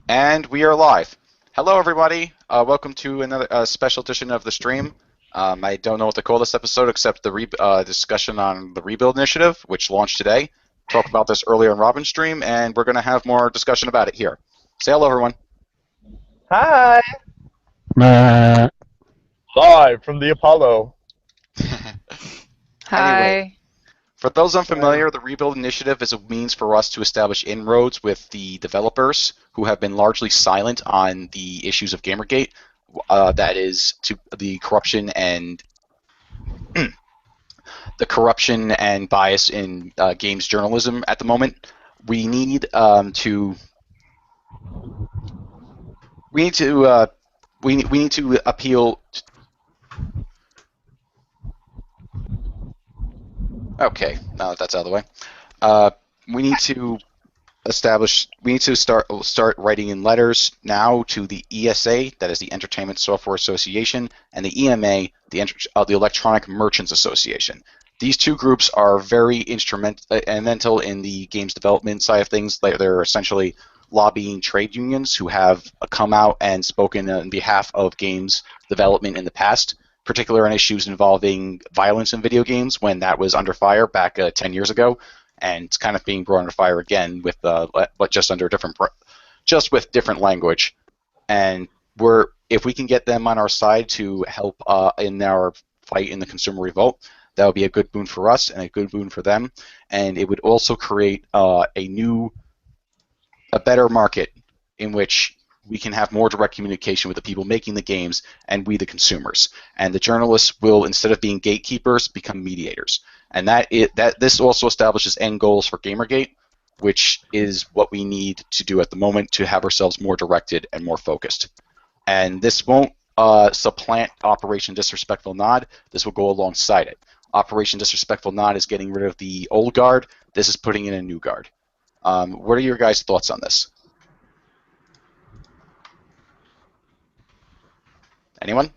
And we are live. Hello, everybody. Welcome to another special edition of the stream. I don't know what to call this episode except the discussion on the Rebuild Initiative, which launched today. Talked about this earlier in Robin's stream, and we're going to have more discussion about it here. Say hello, everyone. Hi! Uh, Live from the Apollo. Hi. Anyway, for those unfamiliar, the Rebuild Initiative is a means for us to establish inroads with the developers who have been largely silent on the issues of Gamergate. That is, to the corruption and bias in games journalism at the moment. We need to appeal. Okay, now that that's out of the way, we need to start writing in letters now to the ESA, that is the Entertainment Software Association, and the EMA, the Electronic Merchants Association. These two groups are very instrumental in the games development side of things. They're essentially lobbying trade unions who have come out and spoken on behalf of games development in the past, particularly on issues involving violence in video games when that was under fire back 10 years ago, and it's kind of being brought under fire again with just with different language. And if we can get them on our side to help in our fight in the consumer revolt, that would be a good boon for us and a good boon for them, and it would also create a better market in which we can have more direct communication with the people making the games and we the consumers. And the journalists will, instead of being gatekeepers, become mediators. And this also establishes end goals for Gamergate, which is what we need to do at the moment to have ourselves more directed and more focused. And this won't supplant Operation Disrespectful Nod. This will go alongside it. Operation Disrespectful Nod is getting rid of the old guard. This is putting in a new guard. What are your guys' thoughts on this? Anyone?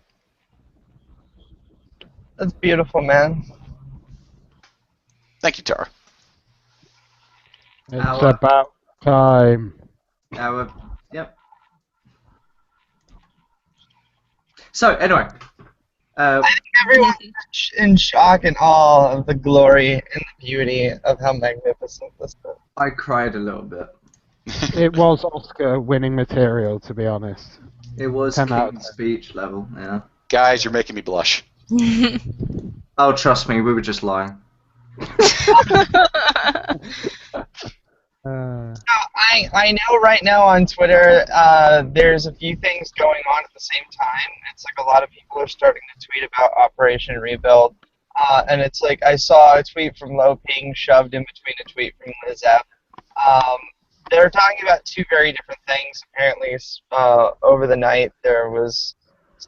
That's beautiful, man. Thank you, Tara. it's about time. Yep. So, anyway. I think everyone's in shock and awe of the glory and the beauty of how magnificent this is. I cried a little bit. It was Oscar-winning material, to be honest. It was 10 out of King's 10. Speech level, yeah. Guys, you're making me blush. Oh, trust me, we were just lying. I know right now on Twitter there's a few things going on at the same time. It's like a lot of people are starting to tweet about Operation Rebuild. And it's like I saw a tweet from Lo Ping shoved in between a tweet from Lizep. They're talking about two very different things. Apparently, over the night, there was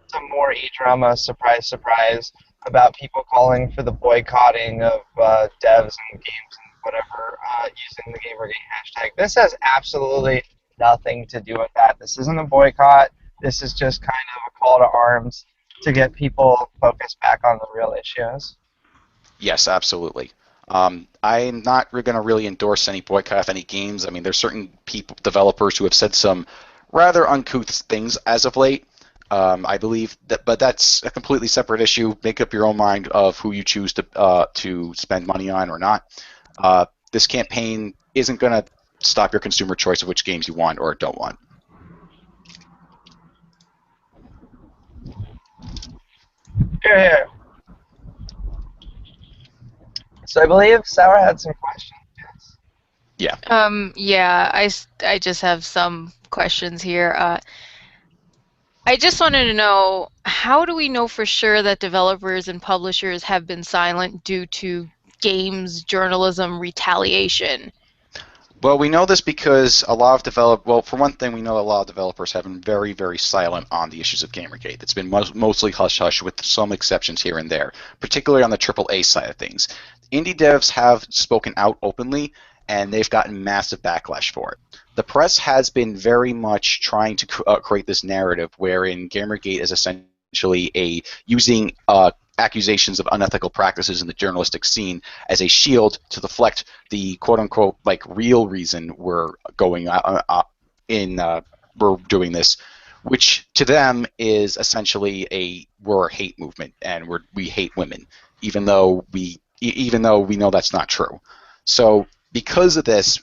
some more e-drama, surprise, surprise, about people calling for the boycotting of devs and games and whatever using the Gamergate hashtag. This has absolutely nothing to do with that. This isn't a boycott. This is just kind of a call to arms to get people focused back on the real issues. Yes, absolutely. I'm not going to really endorse any boycott of any games. I mean, there's certain developers who have said some rather uncouth things as of late. I believe that, but that's a completely separate issue. Make up your own mind of who you choose to spend money on or not. This campaign isn't going to stop your consumer choice of which games you want or don't want. Here. So I believe Sour had some questions. Yes. Yeah. Yeah, I just have some questions here. I just wanted to know, how do we know for sure that developers and publishers have been silent due to games journalism retaliation? Well, we know this because for one thing, we know a lot of developers have been very, very silent on the issues of Gamergate. It's been mostly hush-hush with some exceptions here and there, particularly on the AAA side of things. Indie devs have spoken out openly, and they've gotten massive backlash for it. The press has been very much trying to create this narrative wherein Gamergate is essentially using accusations of unethical practices in the journalistic scene as a shield to deflect the quote-unquote real reason we're going in we're doing this, which to them is essentially we're a hate movement and we hate women, even though we know that's not true. So because of this,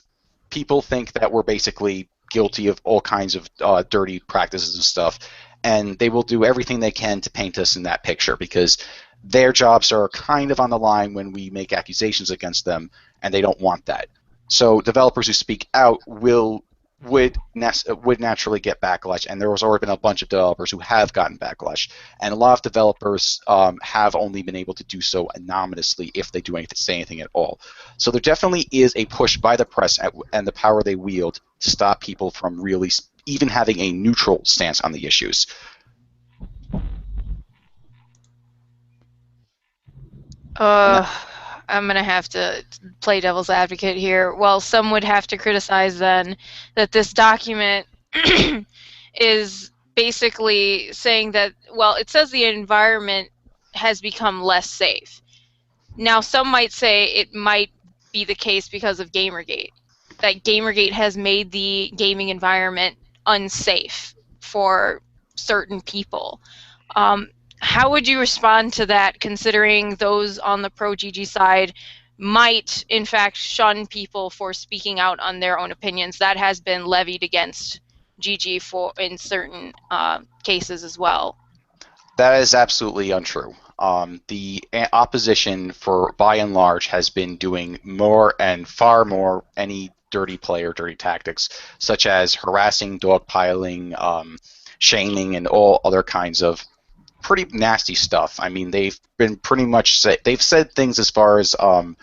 people think that we're basically guilty of all kinds of dirty practices and stuff, and they will do everything they can to paint us in that picture because their jobs are kind of on the line when we make accusations against them, and they don't want that. So developers who speak out would naturally get backlash, and there has already been a bunch of developers who have gotten backlash, and a lot of developers have only been able to do so anonymously if they say anything at all. So there definitely is a push by the press and the power they wield to stop people from really even having a neutral stance on the issues. I'm going to have to play devil's advocate here. Well, some would have to criticize then that this document is basically saying that, well, it says the environment has become less safe. Now, some might say it might be the case because of Gamergate, that Gamergate has made the gaming environment unsafe for certain people. How would you respond to that, considering those on the pro-GG side might, in fact, shun people for speaking out on their own opinions? That has been levied against GG in certain cases as well. That is absolutely untrue. The opposition, by and large, has been doing more and far more any dirty play or dirty tactics, such as harassing, dogpiling, shaming, and all other kinds of pretty nasty stuff. I mean, they've been pretty much they've said things as far as in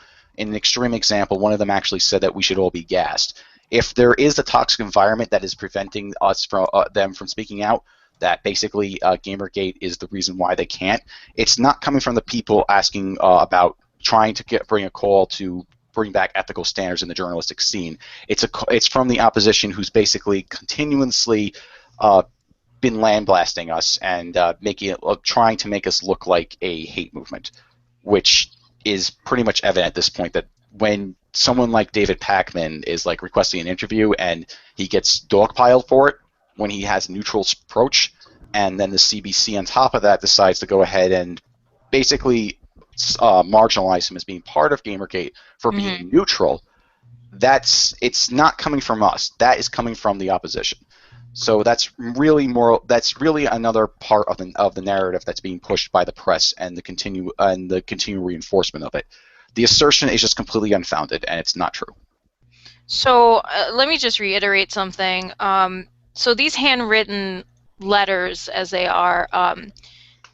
an extreme example, one of them actually said that we should all be gassed. If there is a toxic environment that is preventing us from them from speaking out, that basically Gamergate is the reason why they can't. It's not coming from the people asking about trying to bring a call to bring back ethical standards in the journalistic scene. It's from the opposition who's basically continuously been landblasting us and trying to make us look like a hate movement, which is pretty much evident at this point that when someone like David Pakman is like requesting an interview and he gets dogpiled for it when he has a neutral approach, and then the CBC on top of that decides to go ahead and basically marginalize him as being part of Gamergate for being neutral, it's not coming from us. That is coming from the opposition. So that's really another part of the narrative that's being pushed by the press and the continual reinforcement of it. The assertion is just completely unfounded, and it's not true. So let me just reiterate something. So these handwritten letters, as they are,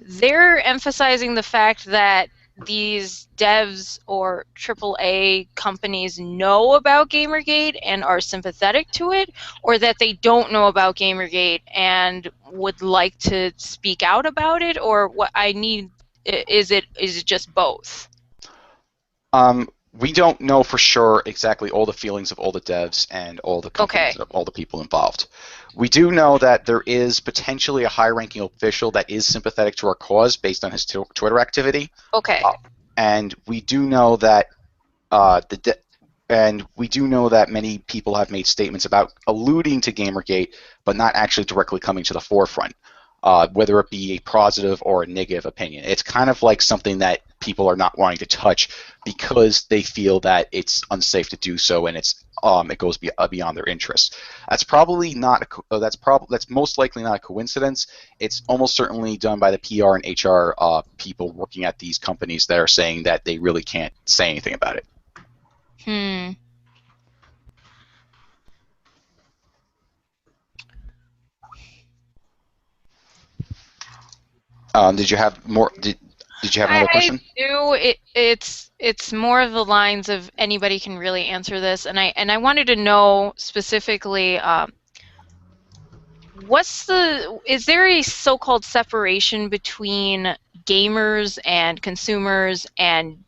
they're emphasizing the fact that these devs or AAA companies know about Gamergate and are sympathetic to it, or that they don't know about Gamergate and would like to speak out about it, or what is it just both? We don't know for sure exactly all the feelings of all the devs and all the companies, all the people involved. We do know that there is potentially a high-ranking official that is sympathetic to our cause based on his Twitter activity. Okay. And we do know that many people have made statements about alluding to Gamergate, but not actually directly coming to the forefront, whether it be a positive or a negative opinion. It's kind of like something that people are not wanting to touch because they feel that it's unsafe to do so, and it goes beyond their interests. That's probably not. That's most likely not a coincidence. It's almost certainly done by the PR and HR people working at these companies that are saying that they really can't say anything about it. Did you have more? Did you have another question? I do. It's more of the lines of anybody can really answer this, and I wanted to know specifically, is there a so-called separation between gamers and consumers and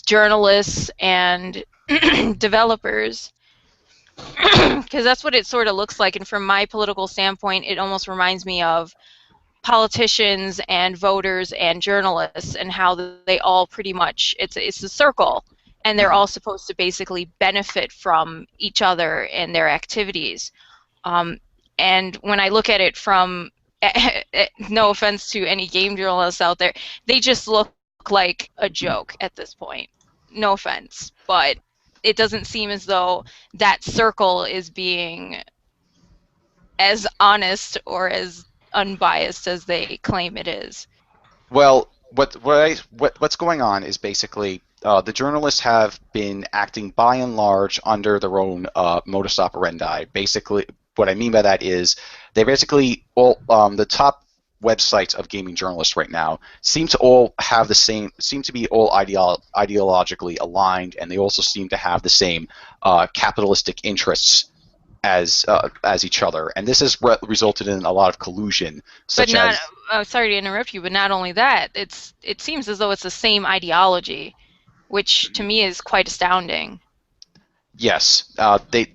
journalists and developers? Because that's what it sort of looks like, and from my political standpoint, it almost reminds me of politicians and voters and journalists, and how they all pretty much, it's a circle, and they're all supposed to basically benefit from each other and their activities. And when I look at it from, no offense to any game journalists out there, they just look like a joke at this point. No offense, but it doesn't seem as though that circle is being as honest or as unbiased as they claim it is. Well, what's going on is basically the journalists have been acting by and large under their own modus operandi. Basically, what I mean by that is they basically all the top websites of gaming journalists right now seem to all have the same, seem to be all ideologically aligned, and they also seem to have the same capitalistic interests as each other, and this has resulted in a lot of collusion, such But not, as sorry to interrupt you, but not only that, it seems as though it's the same ideology, which to me is quite astounding. yes, that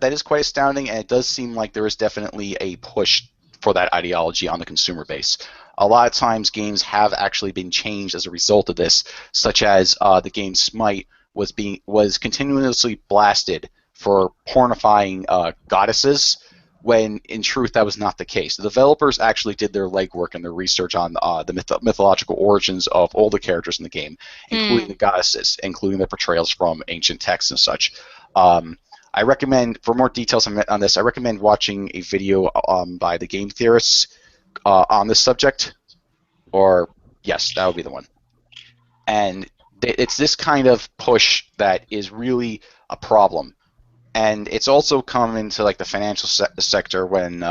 is quite astounding, and it does seem like there is definitely a push for that ideology on the consumer base. A lot of times, games have actually been changed as a result of this, such as the game Smite was continuously blasted for pornifying goddesses, when in truth that was not the case. The developers actually did their legwork and their research on the mythological origins of all the characters in the game, including the goddesses, including the portrayals from ancient texts and such. I recommend, for more details on this, I recommend watching a video by the game theorists on this subject, or yes, that would be the one. And it's this kind of push that is really a problem. And it's also come into like the financial sector when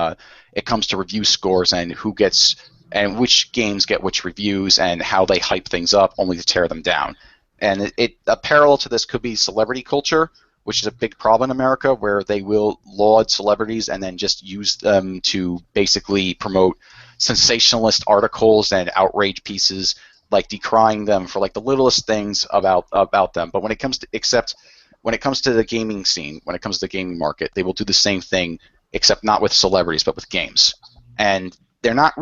it comes to review scores and who gets and which games get which reviews and how they hype things up only to tear them down. And a parallel to this could be celebrity culture, which is a big problem in America, where they will laud celebrities and then just use them to basically promote sensationalist articles and outrage pieces, like decrying them for like the littlest things about them. But when it comes to the gaming scene, when it comes to the gaming market, they will do the same thing, except not with celebrities, but with games. And they're not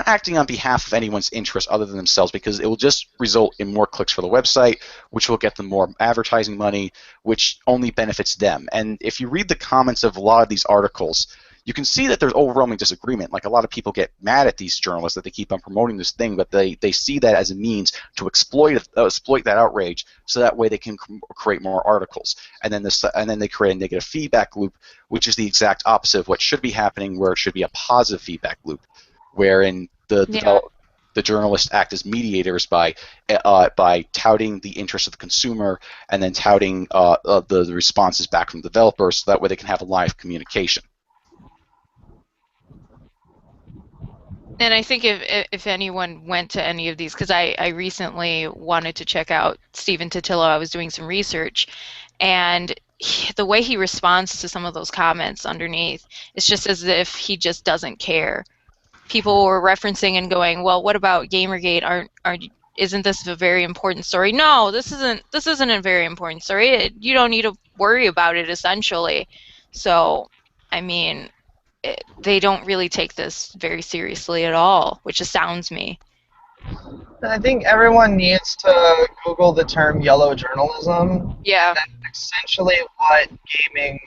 acting on behalf of anyone's interest other than themselves, because it will just result in more clicks for the website, which will get them more advertising money, which only benefits them. And if you read the comments of a lot of these articles, you can see that there's overwhelming disagreement. Like, a lot of people get mad at these journalists that they keep on promoting this thing, but they see that as a means to exploit that outrage, so that way they can create more articles. And then they create a negative feedback loop, which is the exact opposite of what should be happening, where it should be a positive feedback loop, wherein the journalists act as mediators by touting the interest of the consumer and then touting the responses back from the developers, so that way they can have a live communication. And I think if anyone went to any of these, because I recently wanted to check out Stephen Totilo, I was doing some research, and the way he responds to some of those comments underneath, it's just as if he just doesn't care. People were referencing and going, well, what about Gamergate? Isn't this a very important story? No, this isn't a very important story. You don't need to worry about it, essentially. So, I mean, they don't really take this very seriously at all, which astounds me. I think everyone needs to Google the term yellow journalism. Yeah. That's essentially what gaming,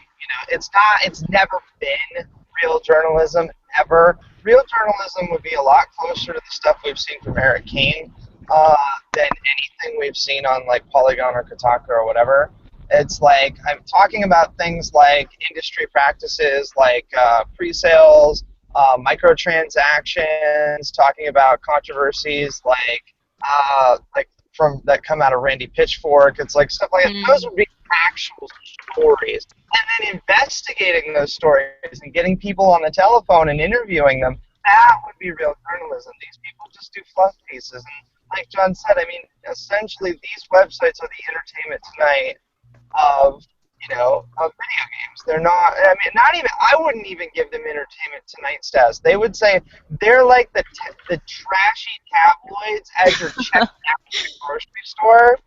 it's never been real journalism, ever. Real journalism would be a lot closer to the stuff we've seen from Eric Kane than anything we've seen on like Polygon or Kotaku or whatever. It's like, I'm talking about things like industry practices, like pre-sales, microtransactions, talking about controversies like from that come out of Randy Pitchfork. It's like stuff like that. Those would be actual stories. And then investigating those stories and getting people on the telephone and interviewing them, that would be real journalism. These people just do fluff pieces. And like John said, I mean, essentially these websites are the Entertainment Tonight of video games. They're not, I mean, not even, I wouldn't even give them Entertainment Tonight status. They would say they're like the trashy tabloids as you're checking out at the grocery store,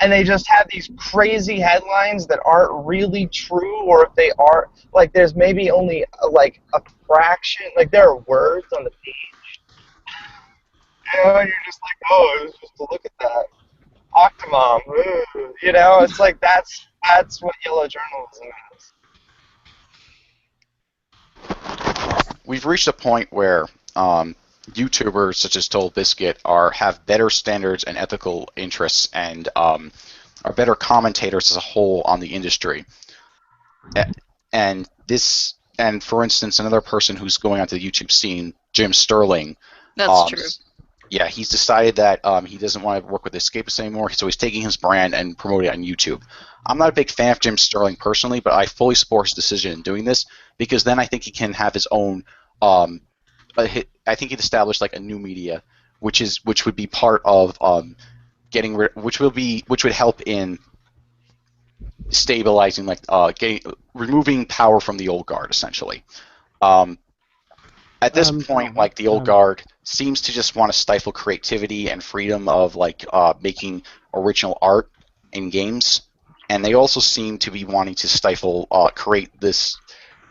and they just have these crazy headlines that aren't really true, or if they are, like, there's maybe only like a fraction, like there are words on the page, and you're just like, oh, it was just to look at that. Octomom, it's like that's what yellow journalism is. we've reached a point where YouTubers such as Total Biscuit have better standards and ethical interests and are better commentators as a whole on the industry. And for instance, another person who's going onto the YouTube scene, Jim Sterling. That's true. Yeah, he's decided that he doesn't want to work with Escapists anymore, so he's taking his brand and promoting it on YouTube. I'm not a big fan of Jim Sterling personally, but I fully support his decision in doing this because then I think he can have his own. I think he'd establish like a new media, which would be part of which would help in stabilizing, like removing power from the old guard, essentially. At this point, like the old guard seems to just want to stifle creativity and freedom of like making original art in games, and they also seem to be wanting to stifle create this.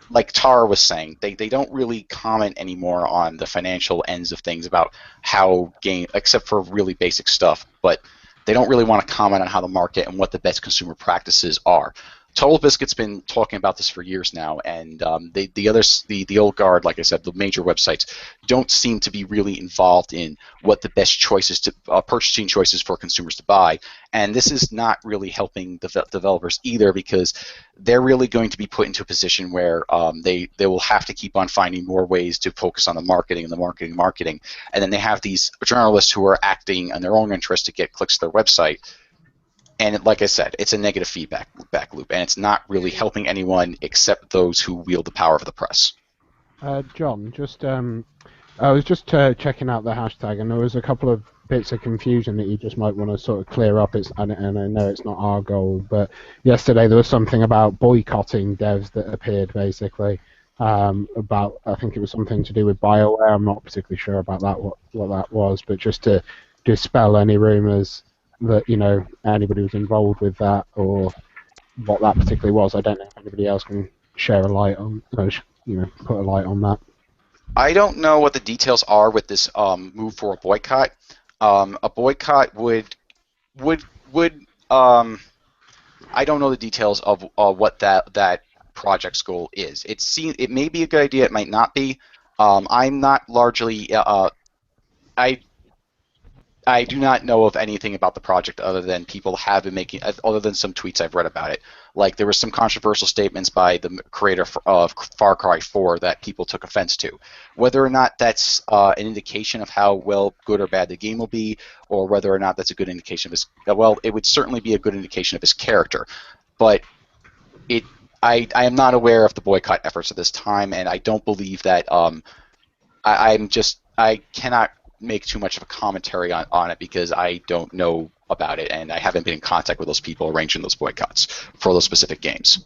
Like Tara was saying, they don't really comment anymore on the financial ends of things about how except for really basic stuff, but they don't really want to comment on how the market and what the best consumer practices are. Total Biscuit's been talking about this for years now, and the old guard, like I said, the major websites don't seem to be really involved in what the best choices to purchasing choices for consumers to buy, and this is not really helping the developers either because they're really going to be put into a position where they will have to keep on finding more ways to focus on the marketing, and then they have these journalists who are acting in their own interest to get clicks to their website. And like I said, it's a negative feedback loop, and it's not really helping anyone except those who wield the power of the press. John, I was just checking out the hashtag, and there was a couple of bits of confusion that you just might want to sort of clear up. And I know it's not our goal, but yesterday there was something about boycotting devs that appeared, basically. About, I think it was something to do with BioWare. I'm not particularly sure about that, what that was, but just to dispel any rumours that anybody was involved with that or what that particularly was. I don't know if anybody else can share a light on, put a light on that. I don't know what the details are with this move for a boycott. A boycott would I don't know the details of what that project's goal is. It may be a good idea. It might not be. I'm not largely. I do not know of anything about the project other than people have been making, other than some tweets I've read about it. Like there were some controversial statements by the creator of Far Cry 4 that people took offense to. Whether or not that's an indication of how good or bad the game will be, or whether or not that's a good indication of his, it would certainly be a good indication of his character. But I am not aware of the boycott efforts at this time, and I don't believe that. I cannot make too much of a commentary on it because I don't know about it, and I haven't been in contact with those people arranging those boycotts for those specific games.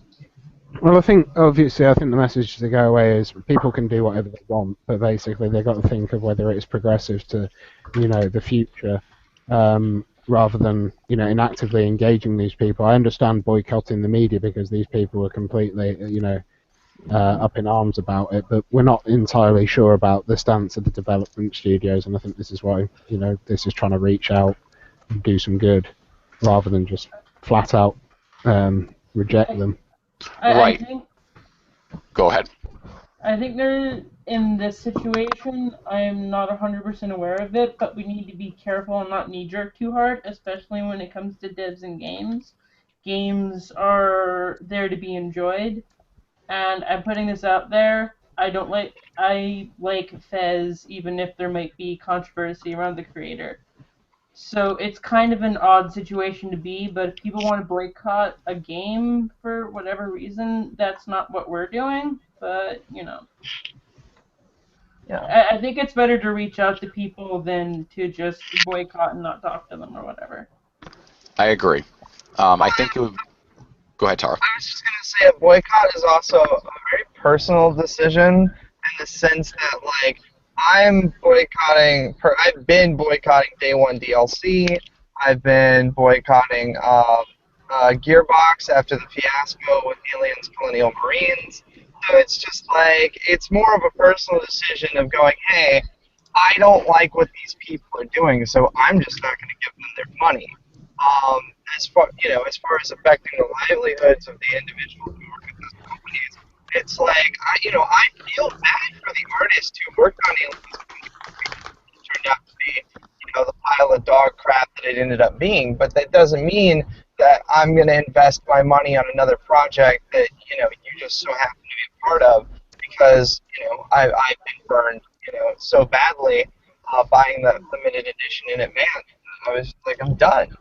Well, I think the message to go away is people can do whatever they want, but basically they've got to think of whether it's progressive to, the future, rather than inactively engaging these people. I understand boycotting the media because these people are completely up in arms about it, but we're not entirely sure about the stance of the development studios, and I think this is why this is trying to reach out and do some good rather than just flat out reject them. Right. I think, Go ahead. I think in this situation, I'm not 100% aware of it, but we need to be careful and not knee-jerk too hard, especially when it comes to devs and games. Games are there to be enjoyed. And I'm putting this out there. I like Fez, even if there might be controversy around the creator. So it's kind of an odd situation to be, but if people want to boycott a game for whatever reason, that's not what we're doing. But, Yeah. I think it's better to reach out to people than to just boycott and not talk to them or whatever. I agree. I think it would... Go ahead, Tara. I was just going to say a boycott is also a very personal decision in the sense that, like, I've been boycotting Day One DLC. I've been boycotting Gearbox after the fiasco with Aliens Colonial Marines. So it's just like, it's more of a personal decision of going, hey, I don't like what these people are doing, so I'm just not going to give them their money. as far as affecting the livelihoods of the individuals who work at those companies, it's like I feel bad for the artists who worked on Aliens turned out to be, the pile of dog crap that it ended up being. But that doesn't mean that I'm going to invest my money on another project that, you just so happen to be a part of because, I've been burned, so badly buying the limited edition in advance. I was like, I'm done.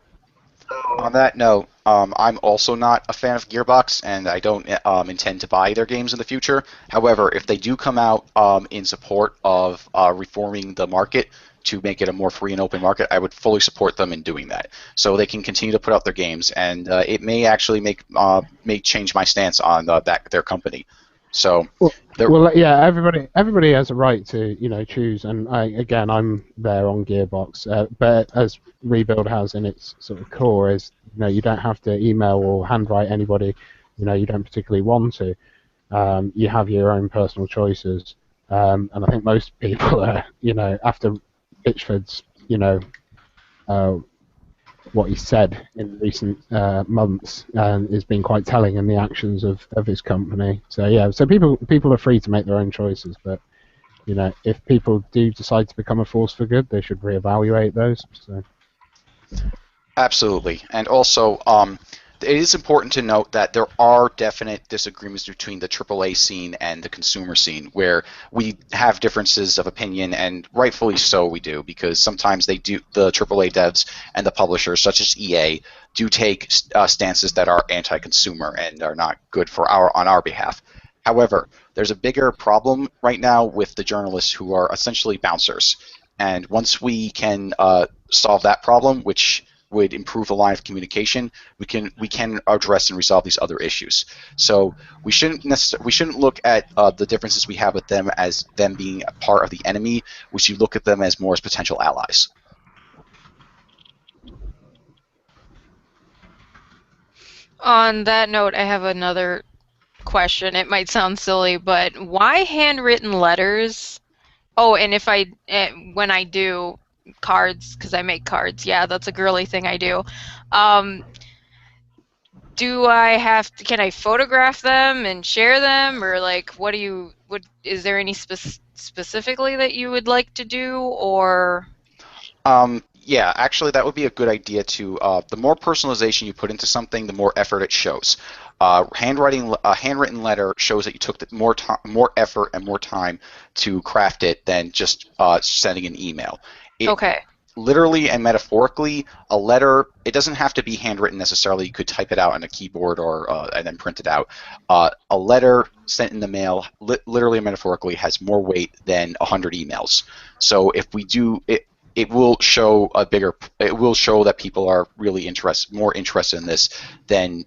So, On that note, I'm also not a fan of Gearbox, and I don't intend to buy their games in the future. However, if they do come out in support of reforming the market to make it a more free and open market, I would fully support them in doing that. So they can continue to put out their games, and it may actually may change my stance on their company. So, well, yeah, everybody has a right to choose, and I'm there on Gearbox, but as Rebuild has in its sort of core is you don't have to email or handwrite anybody you don't particularly want to. You have your own personal choices, and I think most people are after Bitchford's what he said in recent months has been quite telling in the actions of his company. So yeah, so people are free to make their own choices, but if people do decide to become a force for good, they should reevaluate those. So. Absolutely, and also it is important to note that there are definite disagreements between the AAA scene and the consumer scene, where we have differences of opinion, and rightfully so we do, because sometimes the AAA devs and the publishers, such as EA, do take stances that are anti-consumer and are not good on our behalf. However, there's a bigger problem right now with the journalists who are essentially bouncers, and once we can solve that problem, which would improve the line of communication, we can address and resolve these other issues. So we shouldn't look at the differences we have with them as them being a part of the enemy. We should look at them as more as potential allies. On that note, I have another question. It might sound silly, but why handwritten letters? Oh, and when I do cards, because I make cards, yeah, that's a girly thing I do. Can I photograph them and share them, or like, is there any specifically that you would like to do, or? Yeah, actually, that would be a good idea too. The more personalization you put into something, the more effort it shows. A handwritten letter shows that you took more effort and more time to craft it than just sending an email. Okay. Literally and metaphorically, a letter, it doesn't have to be handwritten necessarily. You could type it out on a keyboard and then print it out. A letter sent in the mail, literally and metaphorically, has more weight than 100 emails. So if we do it, it will show that people are really more interested in this than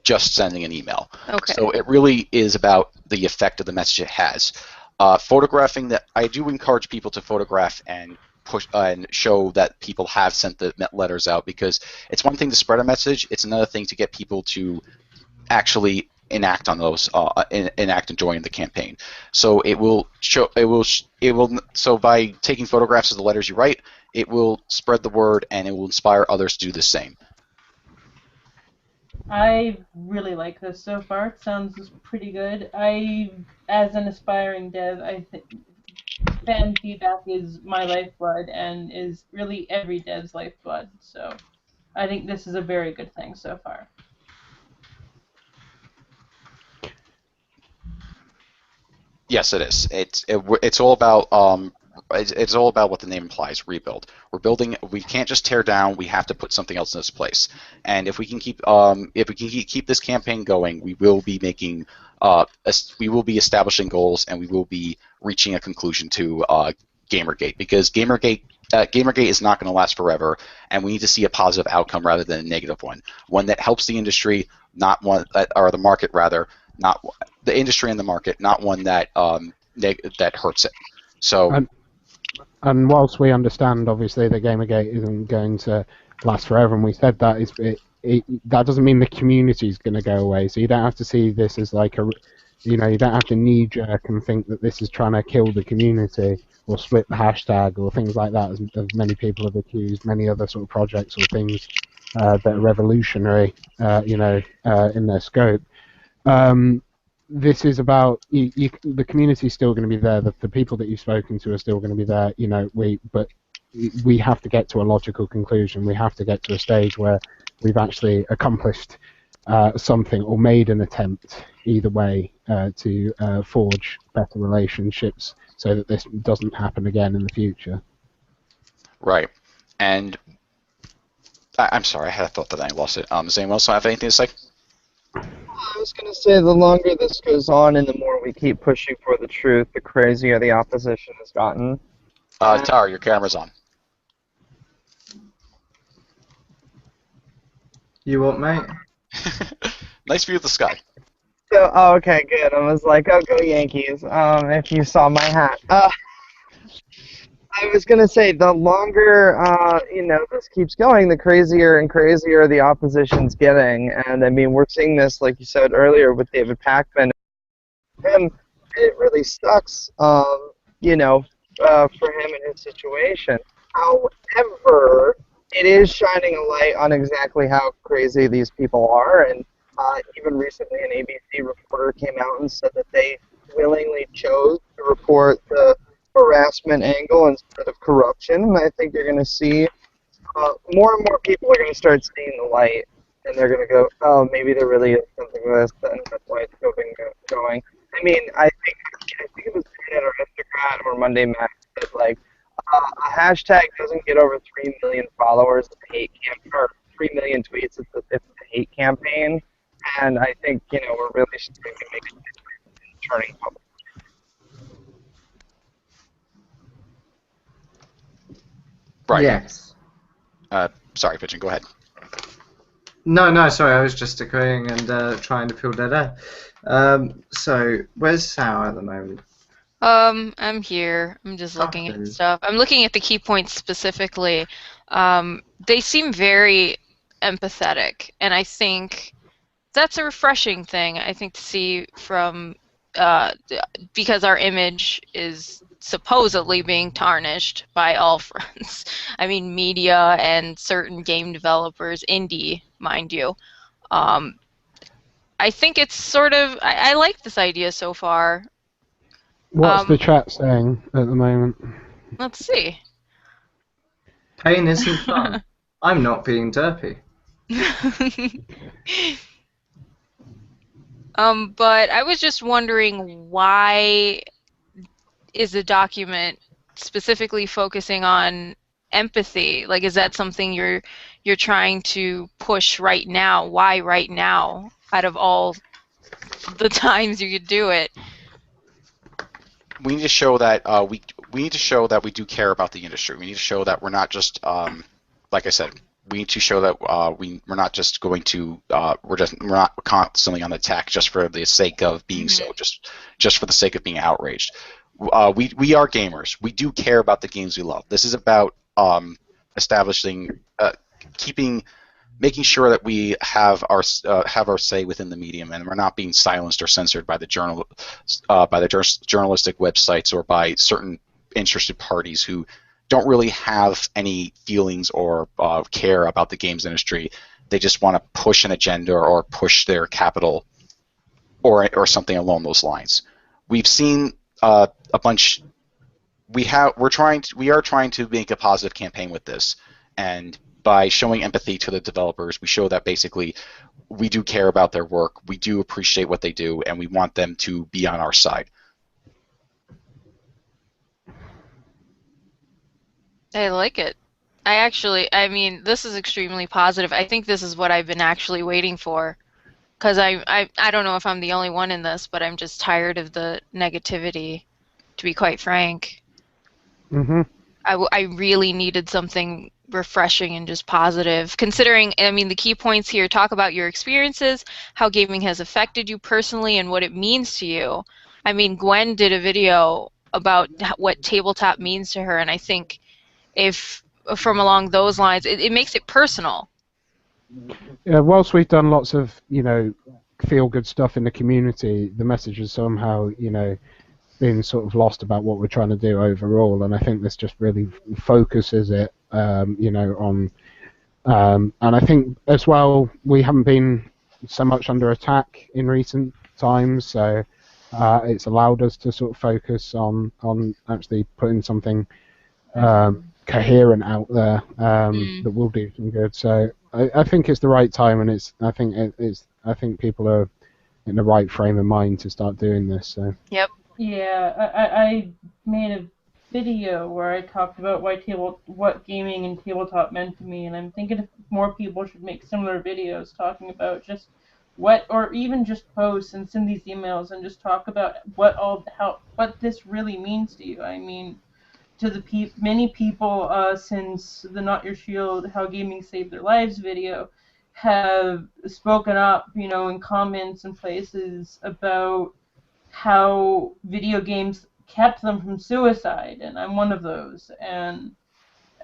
just sending an email. Okay. So it really is about the effect of the message it has. Photographing that, I do encourage people to photograph and push and show that people have sent the letters out, because it's one thing to spread a message, it's another thing to get people to actually enact on those, enact and join the campaign. So so by taking photographs of the letters you write, it will spread the word and it will inspire others to do the same. I really like this so far. It sounds pretty good. As an aspiring dev, I think fan feedback is my lifeblood and is really every dev's lifeblood. So I think this is a very good thing so far. Yes, it is. It's all about it's all about what the name implies. Rebuild. We're building. We can't just tear down. We have to put something else in its place. And if we can keep this campaign going, we will be making we will be establishing goals, and we will be reaching a conclusion to Gamergate, because Gamergate is not going to last forever, and we need to see a positive outcome rather than a negative one that helps the industry, or the market rather, not the industry and the market, not one that that hurts it. So. And whilst we understand, obviously, that Gamergate isn't going to last forever, and we said that, that doesn't mean the community is going to go away. So you don't have to see this as like You know, you don't have to knee-jerk and think that this is trying to kill the community or split the hashtag or things like that, as many people have accused many other sort of projects or things that are revolutionary, in their scope. This is about the community is still going to be there. The people that you've spoken to are still going to be there. You know, but we have to get to a logical conclusion. We have to get to a stage where we've actually accomplished something or made an attempt, either way, to forge better relationships so that this doesn't happen again in the future. Right. And I'm sorry, I had a thought that I lost it. Does anyone else have anything to say? I was going to say the longer this goes on and the more we keep pushing for the truth, the crazier the opposition has gotten. Tara, your camera's on. You what, mate? Nice view of the sky. So, okay, good. I was like, oh, go Yankees, if you saw my hat. I was going to say, the longer, this keeps going, the crazier and crazier the opposition's getting. And, I mean, we're seeing this, like you said earlier, with David Pakman. And it really sucks, for him and his situation. However, it is shining a light on exactly how crazy these people are. And even recently, an ABC reporter came out and said that they willingly chose to report the harassment angle instead of corruption, and I think you're going to see more and more people are going to start seeing the light, and they're going to go, oh, maybe there really is something to this, and that's why it's going. I mean, I think it was Internet or Instagram or Monday Max said, like, a hashtag doesn't get over 3 million followers if a hate or 3 million tweets if it's a hate campaign, and I think, we're really starting to make a difference in turning public. Right. Yes. Sorry, Pigeon, go ahead. No, sorry, I was just agreeing and trying to fill that out. So, where's Sal at the moment? I'm here. I'm just looking at stuff. I'm looking at the key points specifically. They seem very empathetic, and I think that's a refreshing thing, I think, to see from, because our image is supposedly being tarnished by all fronts. I mean, media and certain game developers, indie, mind you. I think it's sort of, I like this idea so far. What's the chat saying at the moment? Let's see. Pain isn't fun. I'm not being derpy. But I was just wondering, why is the document specifically focusing on empathy? Like, is that something you're trying to push right now? Why right now, out of all the times you could do it? We need to show that we need to show that we do care about the industry. We need to show that we're not just like I said. We need to show that we're not just going to we're not constantly on attack just for the sake of being so, just for the sake of being outraged. We are gamers. We do care about the games we love. This is about establishing, making sure that we have our say within the medium, and we're not being silenced or censored by the journalistic websites or by certain interested parties who don't really have any feelings or care about the games industry. They just want to push an agenda or push their capital or something along those lines. We've seen a bunch. We are trying to make a positive campaign with this, and by showing empathy to the developers, we show that basically we do care about their work, we do appreciate what they do, and we want them to be on our side. I like it. I mean, this is extremely positive. I think this is what I've been actually waiting for. Because I don't know if I'm the only one in this, but I'm just tired of the negativity, to be quite frank. Mm-hmm. I really needed something refreshing and just positive. Considering, I mean, the key points here talk about your experiences, how gaming has affected you personally, and what it means to you. I mean, Gwen did a video about what tabletop means to her, and I think if from along those lines, it makes it personal. Yeah, whilst we've done lots of, feel-good stuff in the community, the message is somehow, been sort of lost about what we're trying to do overall, and I think this just really focuses it, on. And I think as well, we haven't been so much under attack in recent times, so it's allowed us to sort of focus on actually putting something coherent out there that will do some good. So I think it's the right time, and I think people are in the right frame of mind to start doing this. So. Yep. Yeah, I made a video where I talked about what gaming and tabletop meant to me, and I'm thinking if more people should make similar videos talking about just or even just post and send these emails and just talk about what this really means to you. I mean, to the many people since the Not Your Shield How Gaming Saved Their Lives video have spoken up, in comments and places about how video games kept them from suicide, and I'm one of those. And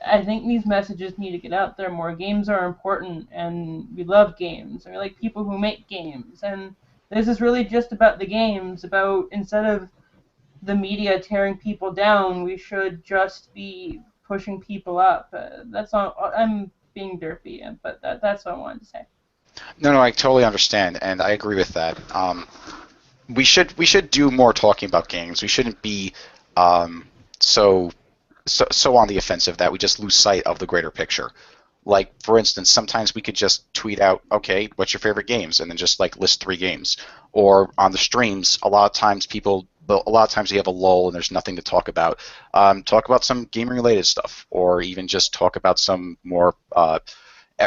I think these messages need to get out there more. Games are important, and we love games, and we like people who make games. And this is really just about the games. About instead of the media tearing people down, we should just be pushing people up. That's all. I'm being derpy, but that's what I wanted to say. No, I totally understand, and I agree with that. We should do more talking about games. We shouldn't be so on the offensive that we just lose sight of the greater picture. Like, for instance, sometimes we could just tweet out, okay, what's your favorite games, and then just list 3 games. Or on the streams, a lot of times you have a lull and there's nothing to talk about. Talk about some gaming-related stuff, or even just talk about some more.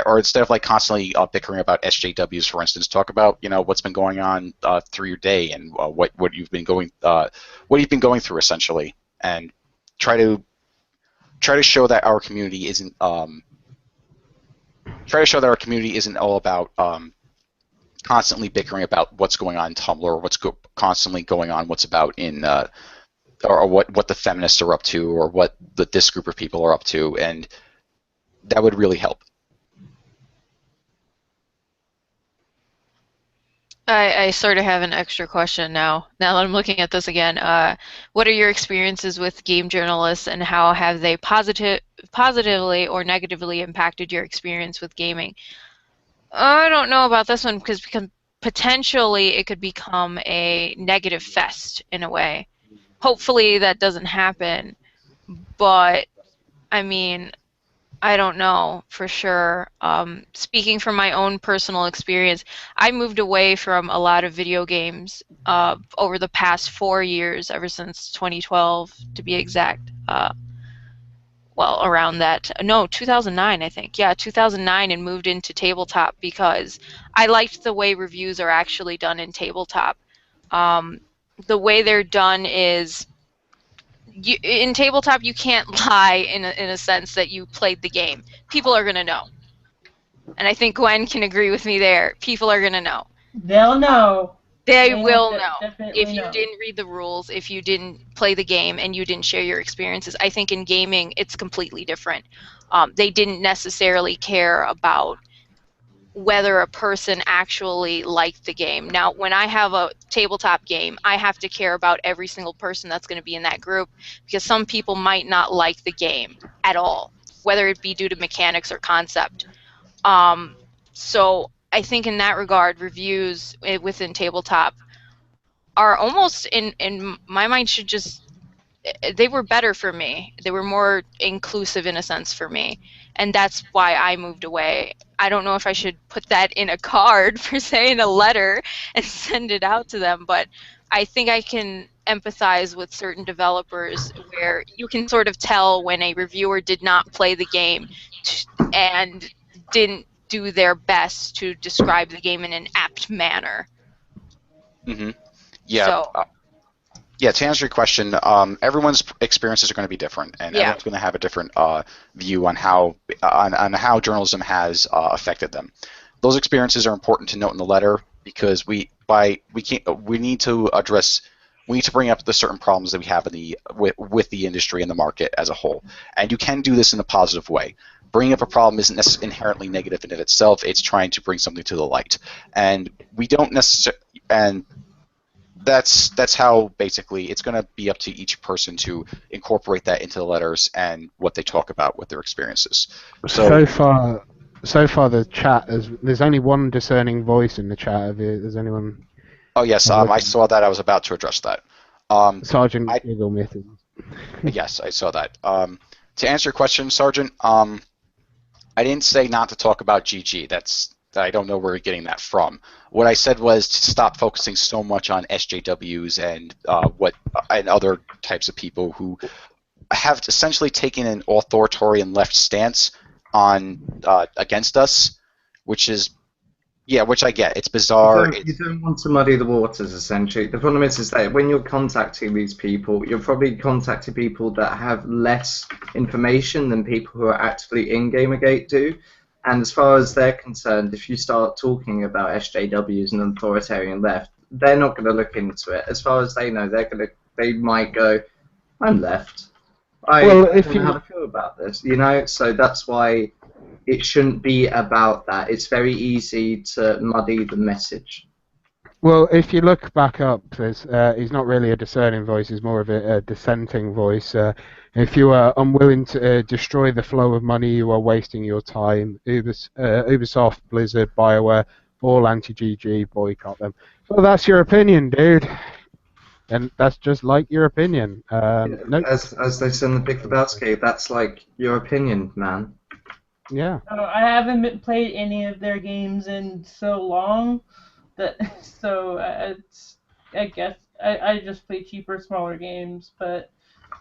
Or instead of constantly bickering about SJWs, for instance, talk about what's been going on through your day and what you've been going through essentially, and try to show that our community isn't all about constantly bickering about what's going on in Tumblr, or what's constantly going on, what's about in or what the feminists are up to, or what this group of people are up to, and that would really help. I sort of have an extra question now that I'm looking at this again. What are your experiences with game journalists, and how have they positively or negatively impacted your experience with gaming? I don't know about this one, because potentially it could become a negative fest in a way. Hopefully that doesn't happen, but I mean, I don't know for sure. Speaking from my own personal experience, I moved away from a lot of video games over the past 4 years, ever since 2012 to be exact. Well, around that. No, 2009, I think. Yeah, 2009, and moved into tabletop because I liked the way reviews are actually done in tabletop. The way they're done is, in tabletop, you can't lie in a sense that you played the game. People are going to know. And I think Gwen can agree with me there. People are going to know. They'll know. They will know. If you know. didn't read the rules, if you didn't play the game, and you didn't share your experiences. I think in gaming, it's completely different. They didn't necessarily care about whether a person actually liked the game. Now, when I have a tabletop game, I have to care about every single person that's going to be in that group, because some people might not like the game at all, whether it be due to mechanics or concept. So I think in that regard, reviews within tabletop are almost, in my mind, they were better for me. They were more inclusive in a sense for me. And that's why I moved away. I don't know if I should put that in a card, per se, in a letter, and send it out to them, but I think I can empathize with certain developers where you can sort of tell when a reviewer did not play the game and didn't do their best to describe the game in an apt manner. Mm-hmm. Yeah. So, yeah, to answer your question, everyone's experiences are going to be different, and everyone's going to have a different view on how journalism has affected them. Those experiences are important to note in the letter, because we need to bring up the certain problems that we have with the industry and the market as a whole, and you can do this in a positive way. bringing up a problem isn't inherently negative in of itself. It's trying to bring something to the light, and we don't necessarily. And that's how basically it's going to be up to each person to incorporate that into the letters and what they talk about with their experiences. So far, the chat there's only one discerning voice in the chat. Is anyone? Oh yes, I saw that. I was about to address that. Sergeant Giggle Mittens. Yes, I saw that. To answer your question, Sergeant, I didn't say not to talk about GG. I don't know where you're getting that from. What I said was to stop focusing so much on SJWs and and other types of people who have essentially taken an authoritarian left stance on against us, which I get. It's bizarre. You don't want to muddy the waters, essentially. The problem is that when you're contacting these people, you're probably contacting people that have less information than people who are actively in Gamergate do. And as far as they're concerned, if you start talking about SJWs and an authoritarian left, they're not going to look into it. As far as they know, they might go, "I'm left. I don't know how to feel about this," you know. So that's why it shouldn't be about that. It's very easy to muddy the message. Well, if you look back up, he's not really a discerning voice. He's more of a dissenting voice. If you are unwilling to destroy the flow of money, you are wasting your time. Ubisoft, Blizzard, BioWare, all anti-GG, boycott them. Well, that's your opinion, dude. And that's just like your opinion. Nope. As they say in the Big Lebowski, that's like your opinion, man. Yeah. I haven't played any of their games in so long I guess I just play cheaper, smaller games. But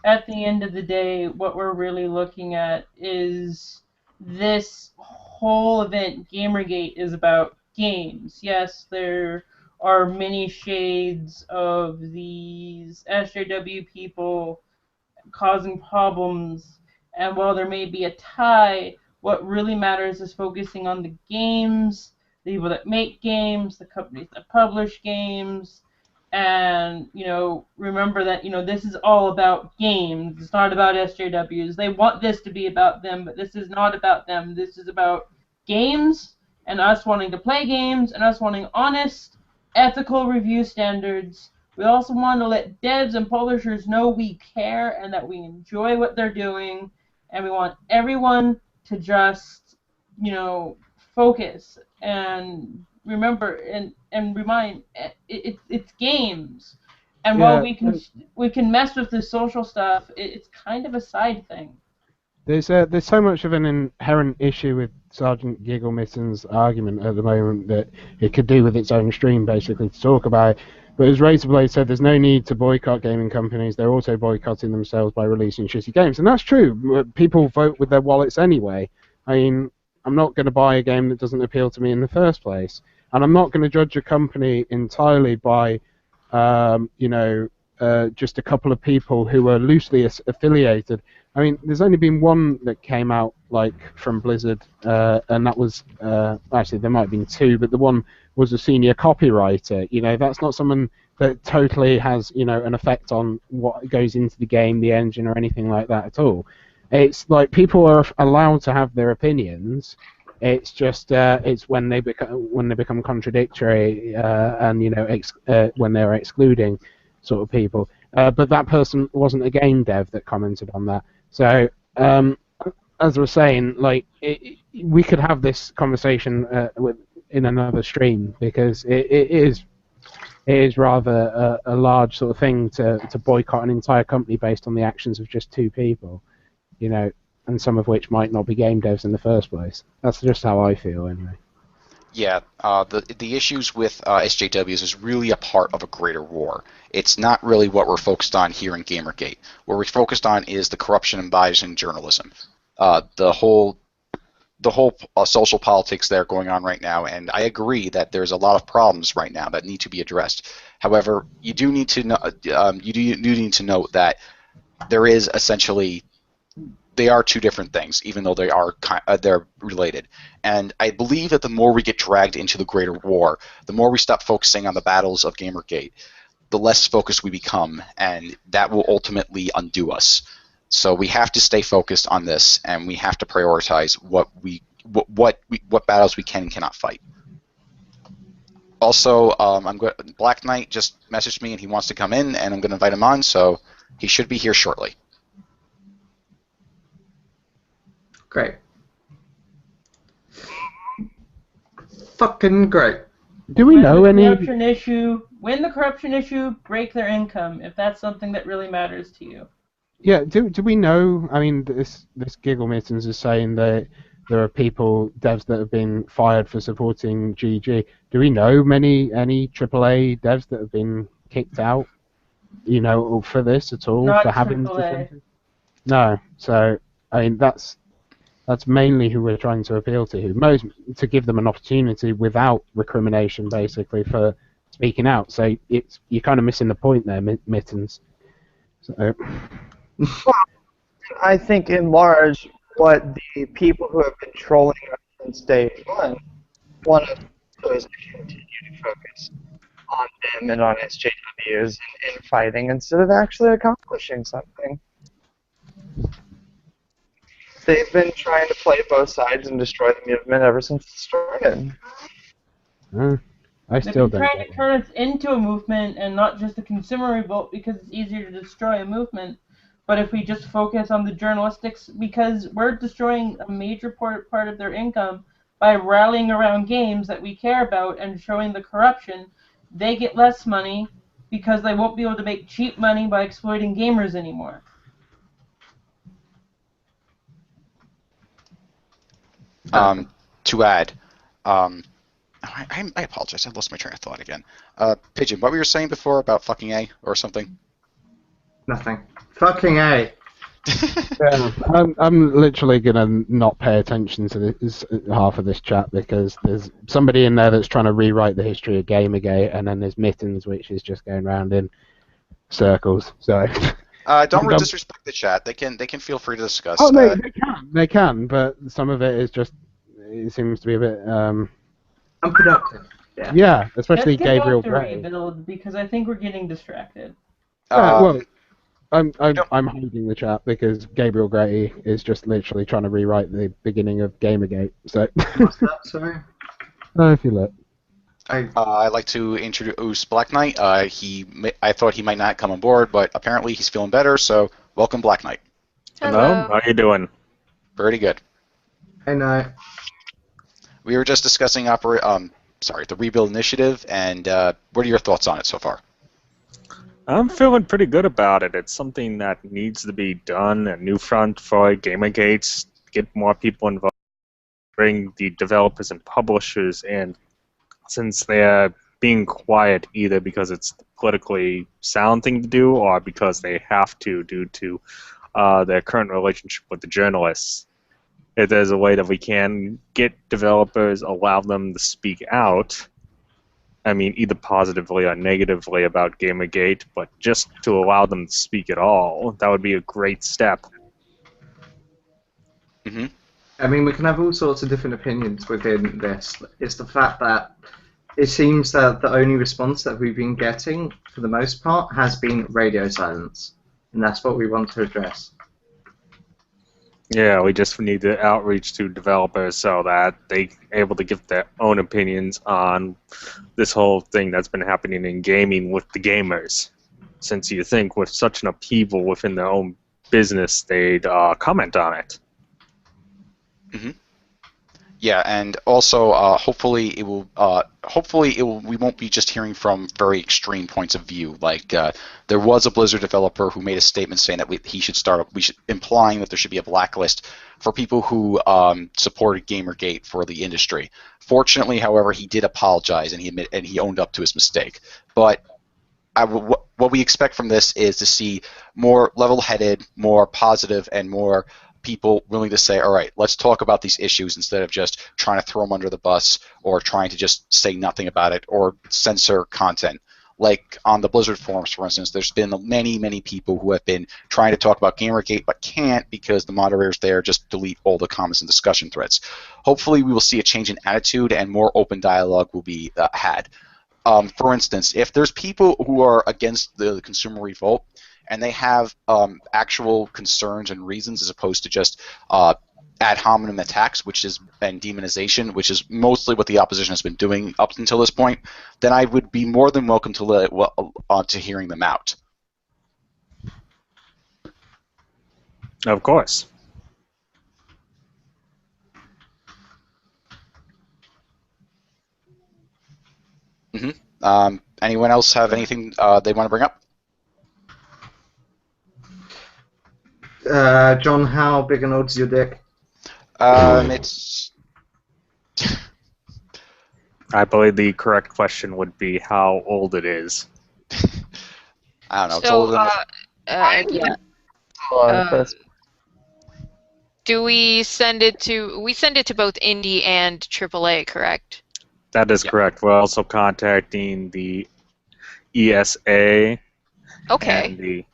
at the end of the day, what we're really looking at is this whole event. Gamergate is about games. Yes, there are many shades of these SJW people causing problems, and while there may be a tie, what really matters is focusing on the games, the people that make games, the companies that publish games, and, remember that, this is all about games. It's not about SJWs. They want this to be about them, but this is not about them. This is about games and us wanting to play games and us wanting honest, ethical review standards. We also want to let devs and publishers know we care and that we enjoy what they're doing, and we want everyone to just, focus and remember and remind it's games. And while we can mess with the social stuff, it's kind of a side thing. There's so much of an inherent issue with Sergeant Giggle Mitten's argument at the moment that it could do with its own stream, basically, to talk about. But as Razorblade said, there's no need to boycott gaming companies. They're also boycotting themselves by releasing shitty games. And that's true. People vote with their wallets anyway. I mean, I'm not going to buy a game that doesn't appeal to me in the first place. And I'm not going to judge a company entirely by, just a couple of people who are loosely affiliated. I mean, there's only been one that came out, from Blizzard, and that was, actually, there might have been two, but the one was a senior copywriter. That's not someone that totally has, an effect on what goes into the game, the engine, or anything like that at all. It's like people are allowed to have their opinions. It's just it's when they become contradictory and when they're excluding sort of people. But that person wasn't a game dev that commented on that. So as I was saying, we could have this conversation in another stream, because it is rather a large sort of thing to boycott an entire company based on the actions of just two people. And some of which might not be game devs in the first place. That's just how I feel, anyway. Yeah, the issues with SJWs is really a part of a greater war. It's not really what we're focused on here in Gamergate. What we're focused on is the corruption and bias in journalism. The whole social politics there going on right now, and I agree that there's a lot of problems right now that need to be addressed. However, you do need to know, need to note that there is essentially, they are two different things, even though they're related. And I believe that the more we get dragged into the greater war, the more we stop focusing on the battles of Gamergate, the less focused we become, and that will ultimately undo us. So we have to stay focused on this, and we have to prioritize what battles we can and cannot fight. Also, Black Knight just messaged me and he wants to come in, and I'm going to invite him on, so he should be here shortly. Great. Fucking great. Do we know any? Win the corruption issue, break their income, if that's something that really matters to you. Yeah, do we know? I mean, this Giggle Mittens is saying that there are devs that have been fired for supporting GG. Do we know any AAA devs that have been kicked out? For this at all? Not for having AAA. No. So I mean, that's mainly who we're trying to appeal to. To give them an opportunity without recrimination, basically, for speaking out. So you're kind of missing the point there, Mittens. So. I think in large, what the people who have been trolling us since day one of those to continue to focus on them and on SJWs in fighting instead of actually accomplishing something. They've been trying to play both sides and destroy the movement ever since it started. I still don't. They've been trying to turn us into a movement and not just a consumer revolt because it's easier to destroy a movement. But if we just focus on the journalistics, because we're destroying a major part of their income by rallying around games that we care about and showing the corruption, they get less money because they won't be able to make cheap money by exploiting gamers anymore. To add, I apologize. I lost my train of thought again. Pigeon, what were you saying before about fucking A or something? Nothing. Fucking A. Yeah, I'm literally gonna not pay attention to this half of this chat because there's somebody in there that's trying to rewrite the history of Gamergate, and then there's Mittens, which is just going around in circles. So. Don't disrespect the chat. They can feel free to discuss. Oh no, they can, but some of it is just. It seems to be a bit. Unproductive. Yeah, especially Let's get Gabriel off the Gray. rebuild because I think we're getting distracted. Well, I'm hiding the chat because Gabriel Gray is just literally trying to rewrite the beginning of Gamergate. So. What's that? Sorry. No, if you look. I'd like to introduce Black Knight. I thought he might not come on board, but apparently he's feeling better. So welcome, Black Knight. Hello. How you doing? Pretty good. Hey, no. We were just discussing the rebuild initiative, and what are your thoughts on it so far? I'm feeling pretty good about it. It's something that needs to be done. A new front for Gamergate, get more people involved, bring the developers and publishers in. Since they're being quiet either because it's the politically sound thing to do or because they have to due to their current relationship with the journalists. If there's a way that we can get developers, allow them to speak out, I mean, either positively or negatively about Gamergate, but just to allow them to speak at all, that would be a great step. Mm-hmm. I mean, we can have all sorts of different opinions within this. It's the fact that it seems that the only response that we've been getting, for the most part, has been radio silence. And that's what we want to address. Yeah, we just need the outreach to developers so that they're able to give their own opinions on this whole thing that's been happening in gaming with the gamers. Since you think with such an upheaval within their own business, they'd comment on it. Mm-hmm. Yeah, and also hopefully it will. We won't be just hearing from very extreme points of view. Like there was a Blizzard developer who made a statement saying that implying that there should be a blacklist for people who supported Gamergate for the industry. Fortunately, however, he did apologize and he owned up to his mistake. But what we expect from this is to see more level-headed, more positive, and more people willing to say, all right, let's talk about these issues instead of just trying to throw them under the bus or trying to just say nothing about it or censor content. Like on the Blizzard forums, for instance, there's been many, many people who have been trying to talk about Gamergate but can't because the moderators there just delete all the comments and discussion threads. Hopefully we will see a change in attitude and more open dialogue will be had. For instance, if there's people who are against the consumer revolt, and they have actual concerns and reasons as opposed to just ad hominem attacks, which is and demonization, which is mostly what the opposition has been doing up until this point, then I would be more than welcome to hearing them out. Of course. Anyone else have anything they want to bring up? John, how big and old's your dick? It's. I believe the correct question would be how old it is. I don't know. It's So, older than yeah. Do we send it to? We send it to both Indie and AAA, correct? That is Yeah. correct. We're also contacting the ESA Okay. and the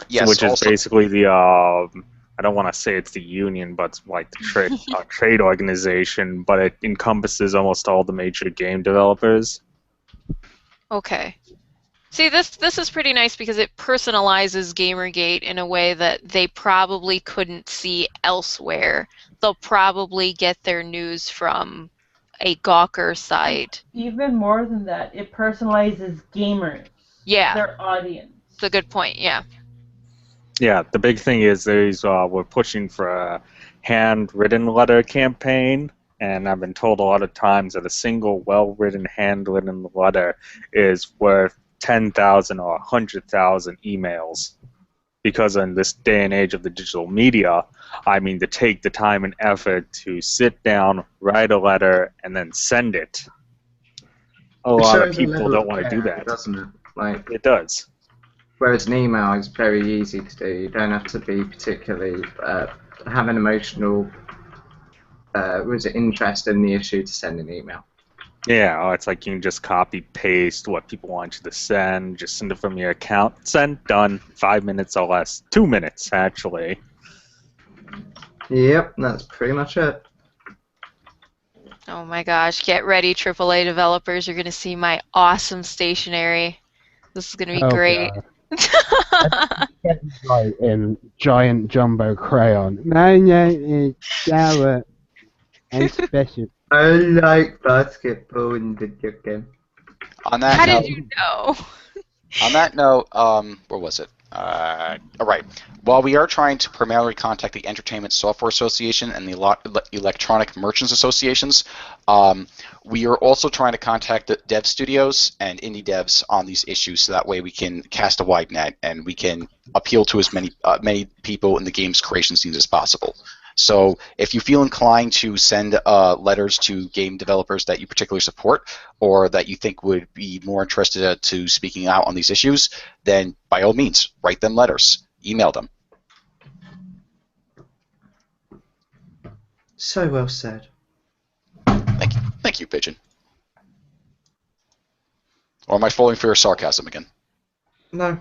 yes, which is also, basically the I don't want to say it's the union, but it's like the trade organization, but it encompasses almost all the major game developers. Okay. See, this is pretty nice because it personalizes Gamergate in a way that they probably couldn't see elsewhere. They'll probably get their news from a Gawker site. Even more than that, it personalizes gamers, Yeah, their audience. it's a good point. Yeah. Yeah, the big thing is we're pushing for a handwritten letter campaign, and I've been told a lot of times that a single well-written handwritten letter is worth 10,000 or 100,000 emails. Because in this day and age of the digital media, I mean, to take the time and effort to sit down, write a letter, and then send it. A lot of people don't want to do that. Doesn't it? Like, It does. whereas an email is very easy to do. You don't have to be particularly have an emotional interest in the issue to send an email. Yeah, it's like you can just copy paste what people want you to send, just send it from your account, send, done, 5 minutes or less, 2 minutes actually. Yep, that's pretty much it. Oh my gosh, get ready, AAA developers. You're going to see my awesome stationery. This is going to be great. Right, in giant jumbo crayon. No, shower. And special. I like basketball in the game. on that How note, did you know? On that note, where was it? All right. While we are trying to primarily contact the Entertainment Software Association and the Electronic Merchants Associations, we are also trying to contact the dev studios and indie devs on these issues, so that way we can cast a wide net and we can appeal to as many people in the game's creation scenes as possible. So if you feel inclined to send letters to game developers that you particularly support or that you think would be more interested to speaking out on these issues, then by all means, write them letters, email them. So well said. Thank you, Pigeon. Or am I falling for your sarcasm again? No,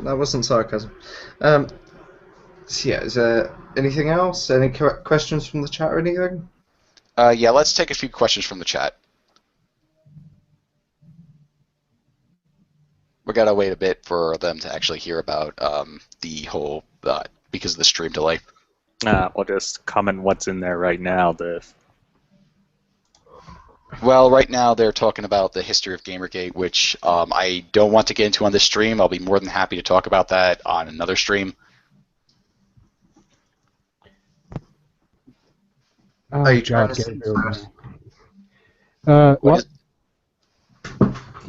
that wasn't sarcasm. So yeah, is there anything else? Any questions from the chat or anything? Yeah, let's take a few questions from the chat. We gotta wait a bit for them to actually hear about the whole because of the stream delay. We'll just comment what's in there right now. Well, right now they're talking about the history of Gamergate, which I don't want to get into on this stream. I'll be more than happy to talk about that on another stream. Oh, Are you trying God, to send Gabriel. What What? is-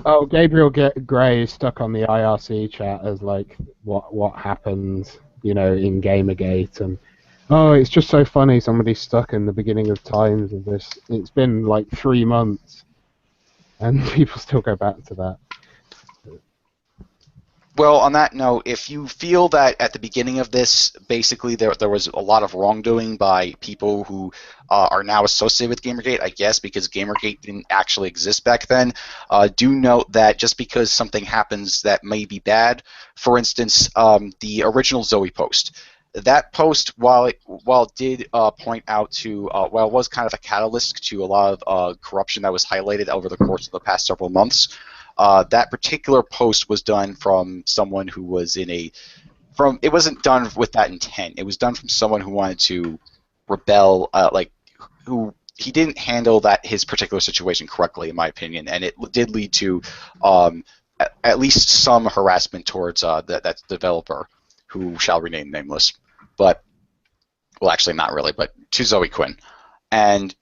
Oh, Gabriel Gray is stuck on the IRC chat as like what happened, you know, in Gamergate, and oh, it's just so funny. Somebody's stuck in the beginning of times of this. It's been like 3 months, and people still go back to that. Well, on that note, if you feel that at the beginning of this, basically there was a lot of wrongdoing by people who are now associated with Gamergate, I guess because Gamergate didn't actually exist back then, do note that just because something happens that may be bad, for instance, the original Zoe post. That post, while it did point out to, while it was kind of a catalyst to a lot of corruption that was highlighted over the course of the past several months, that particular post was done from someone who was it wasn't done with that intent. It was done from someone who wanted to rebel, who he didn't handle his particular situation correctly, in my opinion, and it did lead to at least some harassment towards that developer, who shall remain nameless. But, well, actually not really, but to Zoe Quinn. And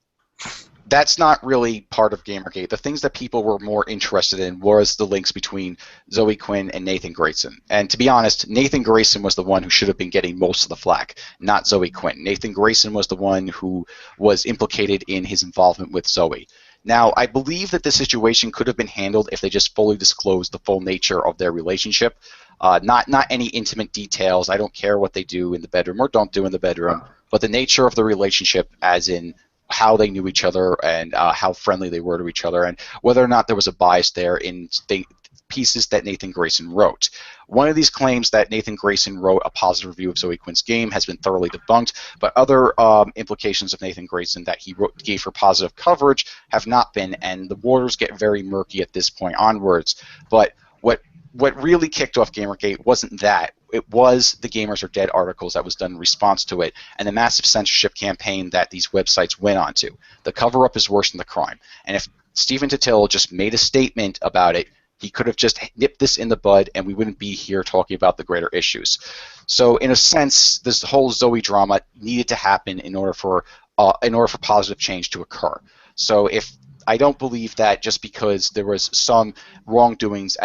that's not really part of Gamergate. The things that people were more interested in was the links between Zoe Quinn and Nathan Grayson. And to be honest, Nathan Grayson was the one who should have been getting most of the flack, not Zoe Quinn. Nathan Grayson was the one who was implicated in his involvement with Zoe. Now, I believe that the situation could have been handled if they just fully disclosed the full nature of their relationship. Not any intimate details. I don't care what they do in the bedroom or don't do in the bedroom, but the nature of the relationship, as in how they knew each other and how friendly they were to each other, and whether or not there was a bias there in pieces that Nathan Grayson wrote. One of these claims that Nathan Grayson wrote a positive review of Zoe Quinn's game has been thoroughly debunked, but other implications of Nathan Grayson that he gave for positive coverage have not been, and the waters get very murky at this point onwards. But what really kicked off Gamergate wasn't that. It was the Gamers Are Dead articles that was done in response to it, and the massive censorship campaign that these websites went on to. The cover-up is worse than the crime. And if Stephen Totilo just made a statement about it, he could have just nipped this in the bud, and we wouldn't be here talking about the greater issues. So, in a sense, this whole Zoe drama needed to happen in order for positive change to occur. So, I don't believe that just because there was some wrongdoings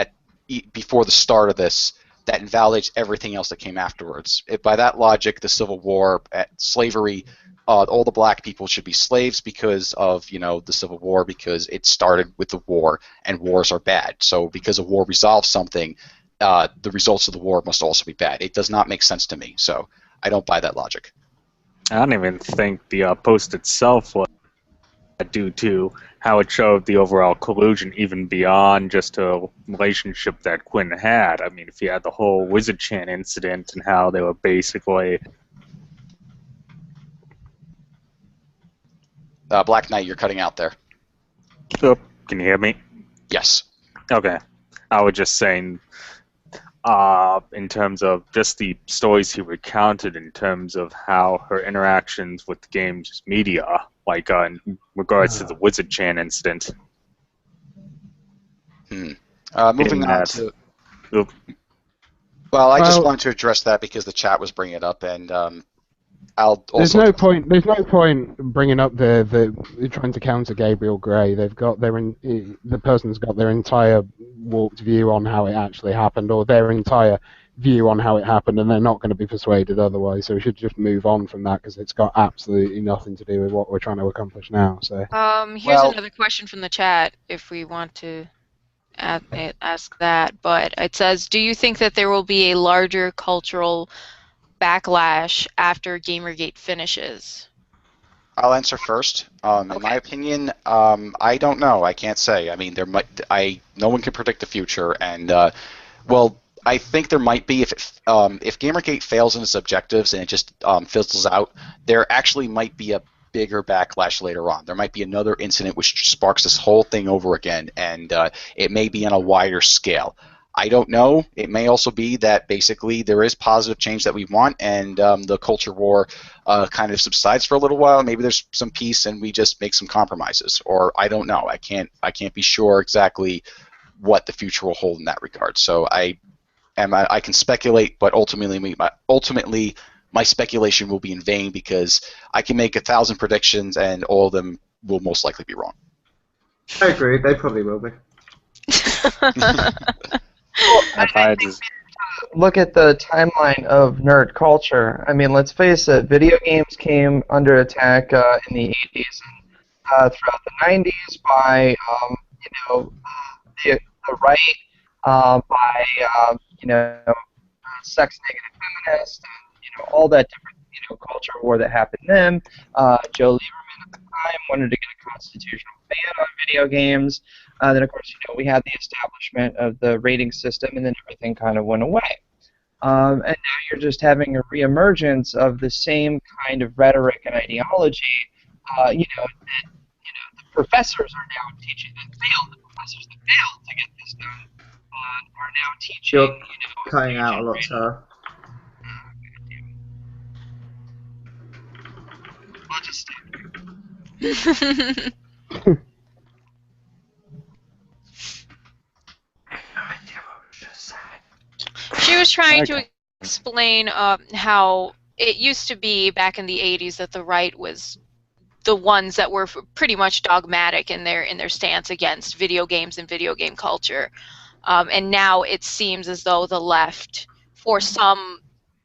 before the start of this, that invalidates everything else that came afterwards. By that logic, the Civil War, slavery, all the black people should be slaves because of the Civil War, because it started with the war, and wars are bad. So because a war resolves something, the results of the war must also be bad. It does not make sense to me, so I don't buy that logic. I don't even think the post itself was due to how it showed the overall collusion even beyond just a relationship that Quinn had. I mean, if you had the whole Wizard Chan incident and how they were basically... Black Knight, you're cutting out there. Oh, can you hear me? Yes. Okay. I was just saying, in terms of just the stories he recounted in terms of how her interactions with the game's media, like in regards to the Wizard Chan incident. Moving on to... Well, I just wanted to address that because the chat was bringing it up, and I'll also... There's no point bringing up the trying to counter Gabriel Gray. They've got the person's got their entire warped view on how it actually happened, or their entire view on how it happened, and they're not going to be persuaded otherwise. So we should just move on from that because it's got absolutely nothing to do with what we're trying to accomplish now. So here's another question from the chat if we want to ask that. But it says, do you think that there will be a larger cultural backlash after Gamergate finishes? I'll answer first. In my opinion, I don't know. I can't say. I mean, no one can predict the future, and I think there might be if Gamergate fails in its objectives and it just fizzles out, there actually might be a bigger backlash later on. There might be another incident which sparks this whole thing over again, and it may be on a wider scale. I don't know. It may also be that basically there is positive change that we want, and the culture war kind of subsides for a little while. Maybe there's some peace, and we just make some compromises. Or I don't know. I can't be sure exactly what the future will hold in that regard. So I can speculate, but ultimately my speculation will be in vain because I can make 1,000 predictions, and all of them will most likely be wrong. I agree. They probably will be. I think look at the timeline of nerd culture. I mean, let's face it, video games came under attack in the 80s and throughout the 90s by, the right, by, sex-negative feminists, and, all that different, culture war that happened then. Joe Lieberman at the time wanted to get a constitutional ban on video games. Then, of course, we had the establishment of the rating system, and then everything kind of went away. And now you're just having a reemergence of the same kind of rhetoric and ideology, that the professors are now teaching that failed professors that failed to get this done are now teaching, You're you know, cutting new out a lot, generation. sir. I'll just stop. She was trying to Okay. explain how it used to be back in the 80s that the right was the ones that were pretty much dogmatic in their stance against video games and video game culture. And now it seems as though the left, for some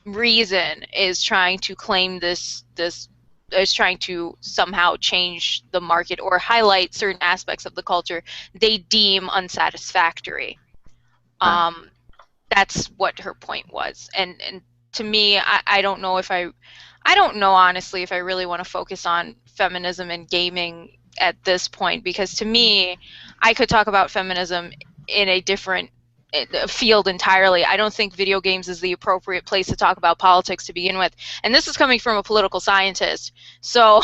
reason, is trying to claim this is trying to somehow change the market or highlight certain aspects of the culture they deem unsatisfactory. That's what her point was. And to me, I don't know if I don't know honestly if I really want to focus on feminism and gaming at this point, because to me, I could talk about feminism in a different field entirely. I don't think video games is the appropriate place to talk about politics to begin with. And this is coming from a political scientist. So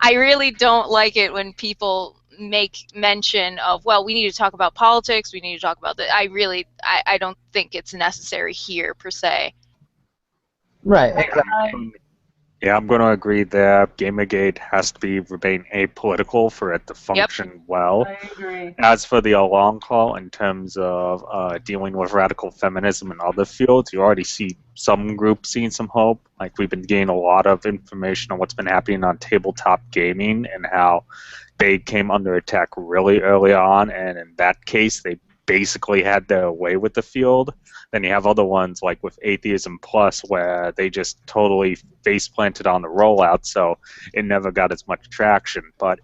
I really don't like it when people make mention of, well, we need to talk about politics, we need to talk about that. I don't think it's necessary here per se. Right, exactly. Yeah, I'm going to agree there. Gamergate has to remain apolitical for it to function well. I agree. As for the long haul, in terms of dealing with radical feminism in other fields, you already see some groups seeing some hope. Like, we've been getting a lot of information on what's been happening on tabletop gaming and how they came under attack really early on, and in that case, they basically had their way with the field. Then you have other ones like with Atheism Plus, where they just totally face planted on the rollout, so it never got as much traction. But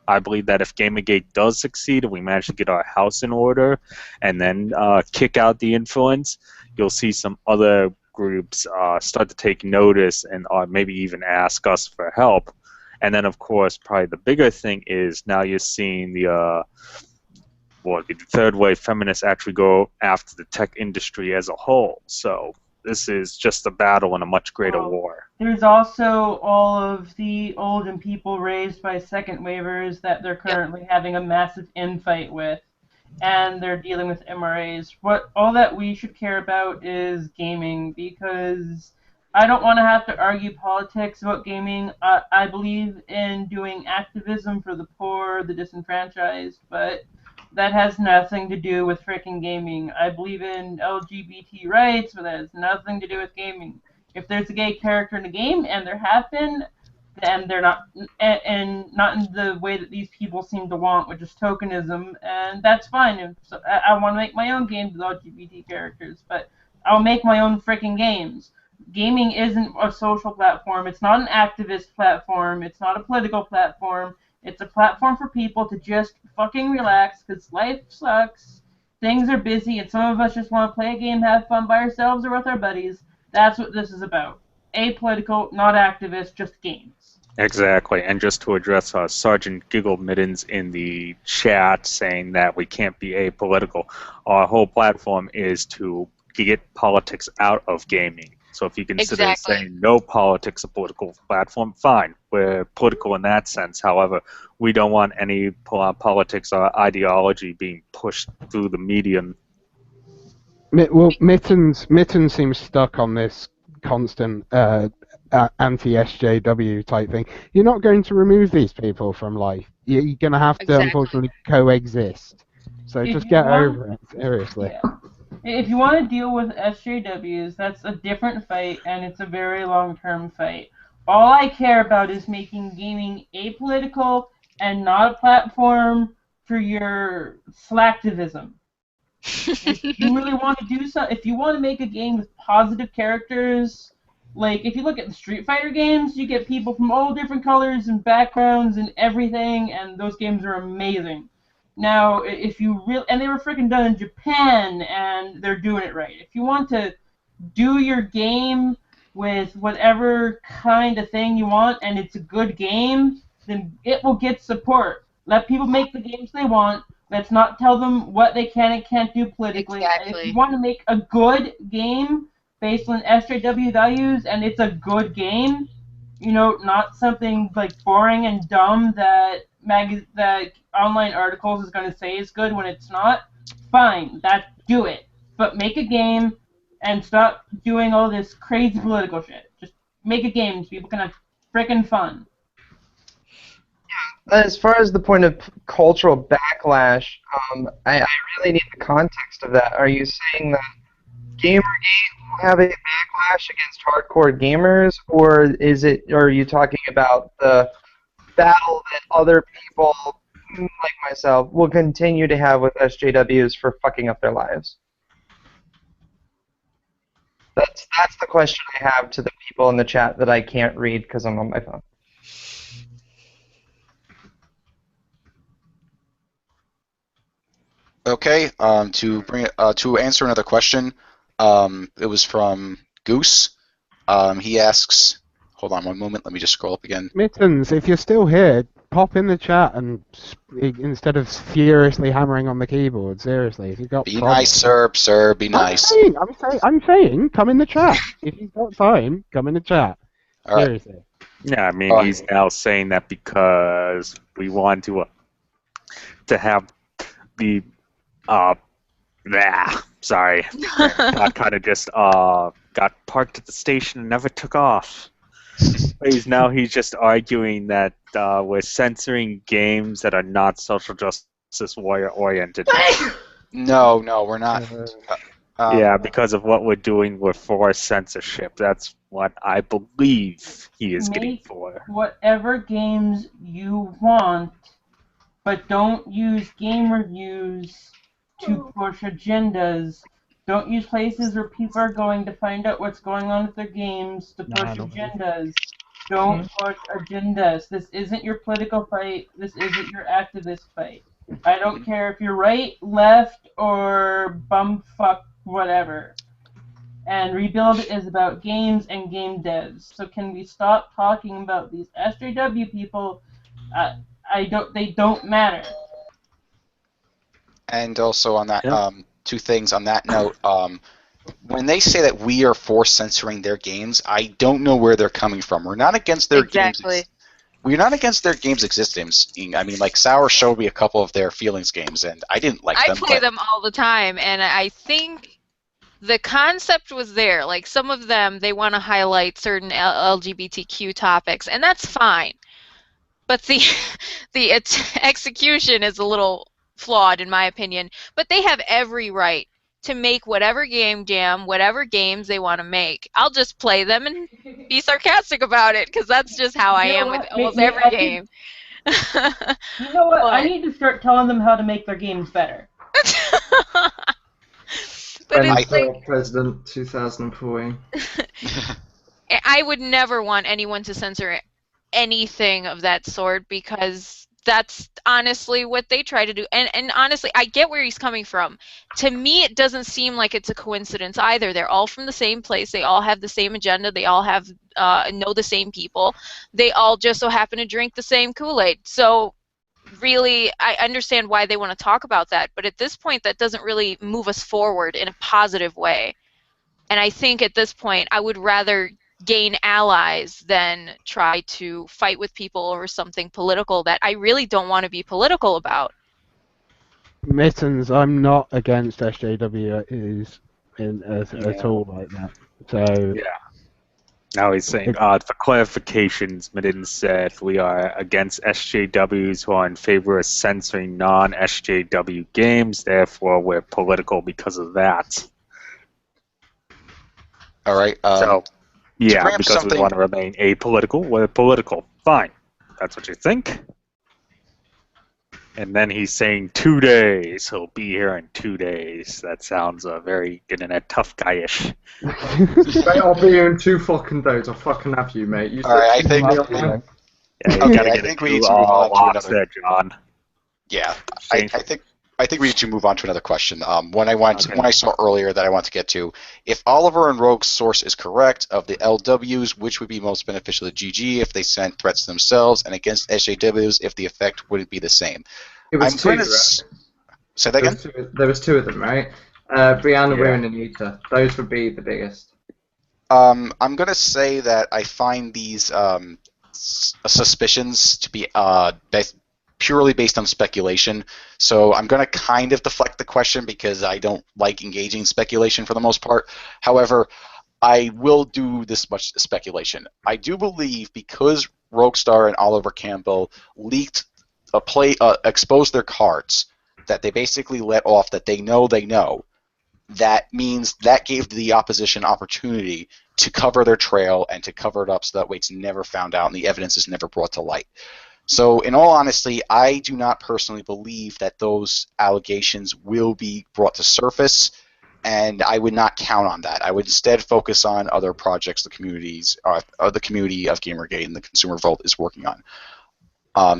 I believe that if Gamergate does succeed, and we manage to get our house in order, and then kick out the influence, you'll see some other groups start to take notice and maybe even ask us for help. And then, of course, probably the bigger thing is now you're seeing the third wave feminists actually go after the tech industry as a whole. So this is just a battle in a much greater war. There's also all of the old and people raised by second waivers that they're currently having a massive infight with, and they're dealing with MRAs. All that we should care about is gaming, because I don't want to have to argue politics about gaming. I believe in doing activism for the poor, the disenfranchised, but that has nothing to do with frickin' gaming. I believe in LGBT rights, but that has nothing to do with gaming. If there's a gay character in a game, and there have been, and they're not, and not in the way that these people seem to want, which is tokenism, and that's fine. I want to make my own games with LGBT characters, but I'll make my own frickin' games. Gaming isn't a social platform. It's not an activist platform. It's not a political platform. It's a platform for people to just fucking relax, because life sucks, things are busy, and some of us just want to play a game, have fun by ourselves or with our buddies. That's what this is about. Apolitical, not activist, just games. Exactly, and just to address Sergeant Giggle Middens in the chat saying that we can't be apolitical, our whole platform is to get politics out of gaming. So if you consider saying no politics a political platform, fine. We're political in that sense. However, we don't want any politics or ideology being pushed through the medium. Well, Mittens seems stuck on this constant anti-SJW type thing. You're not going to remove these people from life. You're going to have to, unfortunately, coexist. So just get over it, seriously. Yeah. If you want to deal with SJWs, that's a different fight, and it's a very long-term fight. All I care about is making gaming apolitical and not a platform for your slacktivism. If you really want to do something, if you want to make a game with positive characters, like if you look at the Street Fighter games, you get people from all different colors and backgrounds and everything, and those games are amazing. Now, if you and they were freaking done in Japan, and they're doing it right. If you want to do your game with whatever kind of thing you want, and it's a good game, then it will get support. Let people make the games they want. Let's not tell them what they can and can't do politically. Exactly. And if you want to make a good game based on SJW values, and it's a good game, you know, not something like boring and dumb that the online articles is going to say is good when it's not, fine, do it. But make a game and stop doing all this crazy political shit. Just make a game so people can have frickin' fun. As far as the point of cultural backlash, I really need the context of that. Are you saying that Gamergate will have a backlash against hardcore gamers, or are you talking about the battle that other people like myself will continue to have with SJWs for fucking up their lives? That's the question I have to the people in the chat that I can't read because I'm on my phone. Okay, to answer another question, it was from Goose. He asks, hold on one moment, let me just scroll up again. Mittens, if you're still here, pop in the chat and instead of furiously hammering on the keyboard, seriously, if you've got Be problems. nice, sir, be nice. I'm saying, come in the chat. If you've got time, come in the chat. All right. Seriously. Yeah, I mean, he's now saying that because we want to have the sorry, got kind of just got parked at the station and never took off. He's just arguing that we're censoring games that are not social justice warrior oriented. No, we're not. Yeah, because of what we're doing with forced censorship. That's what I believe he is getting for. Whatever games you want, but don't use game reviews to push agendas. Don't use places where people are going to find out what's going on with their games to push agendas. Don't push agendas. This isn't your political fight. This isn't your activist fight. I don't care if you're right, left, or bumfuck, whatever. And Rebuild is about games and game devs. So can we stop talking about these SJW people? They don't matter. And also on that, two things on that note. When they say that we are force censoring their games, I don't know where they're coming from. We're not against their games. We're not against their games' existence. I mean, like Sour showed me a couple of their Feelings games, and I didn't like them. I play them all the time, and I think the concept was there. Like some of them, they want to highlight certain LGBTQ topics, and that's fine. But the execution is a little flawed, in my opinion. But they have every right to make whatever game jam, whatever games they want to make. I'll just play them and be sarcastic about it, because that's just how I am with almost every game. You know what? I need to start telling them how to make their games better. But it's like, President 2014. I would never want anyone to censor anything of that sort, because that's honestly what they try to do. And honestly, I get where he's coming from. To me, it doesn't seem like it's a coincidence either. They're all from the same place. They all have the same agenda. They all have know the same people. They all just so happen to drink the same Kool-Aid. So really, I understand why they want to talk about that. But at this point, that doesn't really move us forward in a positive way. And I think at this point, I would rather gain allies than try to fight with people over something political that I really don't want to be political about. Mittens, I'm not against SJWs at all like that. So yeah. Now he's saying, for clarifications, Mittens said we are against SJWs who are in favor of censoring non-SJW games, therefore we're political because of that. All right. Yeah, because we want to remain apolitical, we're political. Fine. That's what you think. And then he's saying 2 days. He'll be here in 2 days. That sounds very internet tough guy-ish. Mate, I'll be here in 2 fucking days. I'll fucking have you, mate. You Alright, I think... I think we need to move on to another... there, John. Yeah, I think we need to move on to another question. One I saw earlier that I want to get to. If Oliver and Rogue's source is correct, of the LWs, which would be most beneficial to GG if they sent threats to themselves, and against SJWs if the effect wouldn't be the same? It was two, right? Say that again? There was 2 of them, right? Brianna, Weir, and Anita. Those would be the biggest. I'm going to say that I find these suspicions to be purely based on speculation. So I'm going to kind of deflect the question because I don't like engaging in speculation for the most part. However, I will do this much speculation. I do believe because Rockstar and Oliver Campbell leaked exposed their cards, that they basically let off that they know, that means that gave the opposition opportunity to cover their trail and to cover it up so that way it's never found out and the evidence is never brought to light. So in all honesty, I do not personally believe that those allegations will be brought to surface, and I would not count on that. I would instead focus on other projects the community of Gamergate and the Consumer Vault is working on.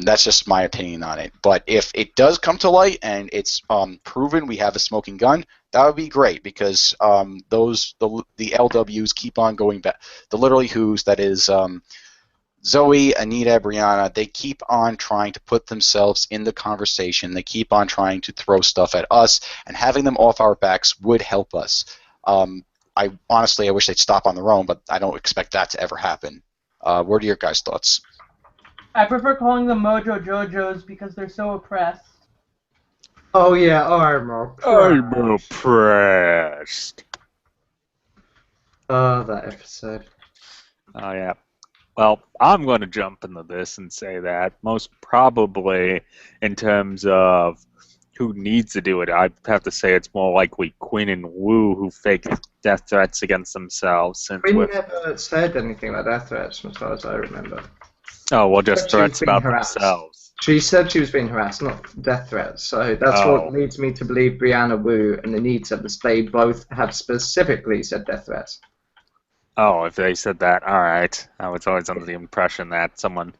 That's just my opinion on it. But if it does come to light and it's proven we have a smoking gun, that would be great because the LWs keep on going back. The literally who's, that is Zoe, Anita, Brianna, they keep on trying to put themselves in the conversation. They keep on trying to throw stuff at us, and having them off our backs would help us. I wish they'd stop on their own, but I don't expect that to ever happen. What are your guys' thoughts? I prefer calling them Mojo Jojos because they're so oppressed. Oh yeah, I'm oppressed. Oh, that episode. Oh yeah. Well, I'm going to jump into this and say that most probably, in terms of who needs to do it, I have to say it's more likely Quinn and Wu who fake death threats against themselves. Since Quinn never said anything like death threats, as far as I remember. Oh, well, just threats about themselves. She said she was being harassed, not death threats. So that's what leads me to believe Brianna Wu and Anita, they both have specifically said death threats. Oh, if they said that, all right. I was always under the impression that someone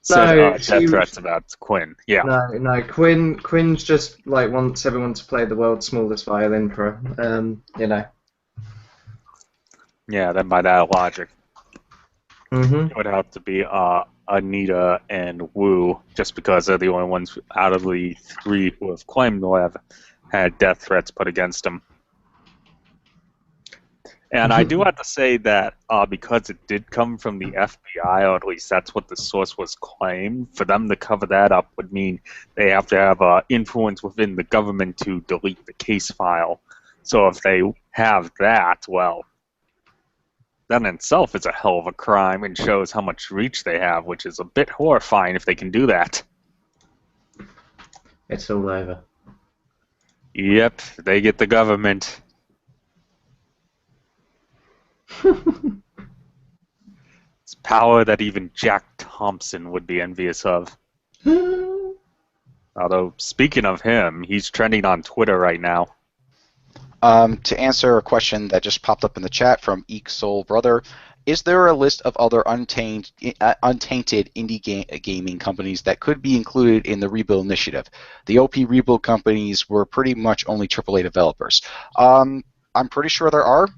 said death threats about Quinn. Yeah. No. Quinn's just like wants everyone to play the world's smallest violin for her. Yeah, then by that logic. Mm-hmm. It would have to be Anita and Wu, just because they're the only ones out of the three who have claimed to have had death threats put against them. And I do have to say that because it did come from the FBI, or at least that's what the source was claimed, for them to cover that up would mean they have to have influence within the government to delete the case file. So if they have that, well, that in itself is a hell of a crime and shows how much reach they have, which is a bit horrifying if they can do that. It's all over. Yep, they get the government. It's power that even Jack Thompson would be envious of. Although, speaking of him, he's trending on Twitter right now. To answer a question that just popped up in the chat from Eek Soul Brother, is there a list of other untainted indie gaming companies that could be included in the Rebuild initiative? The OP Rebuild companies were pretty much only AAA developers. I'm pretty sure there are.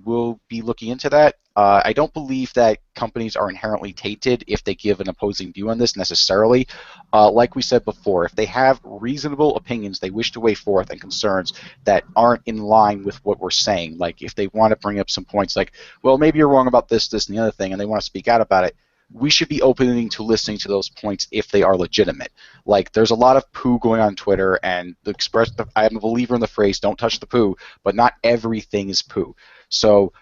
We'll be looking into that. I don't believe that companies are inherently tainted if they give an opposing view on this necessarily. Like we said before, if they have reasonable opinions they wish to weigh forth and concerns that aren't in line with what we're saying, like if they want to bring up some points like, well, maybe you're wrong about this, this, and the other thing, and they want to speak out about it, we should be opening to listening to those points if they are legitimate. Like, there's a lot of poo going on Twitter, and I am a believer in the phrase, don't touch the poo, but not everything is poo. So,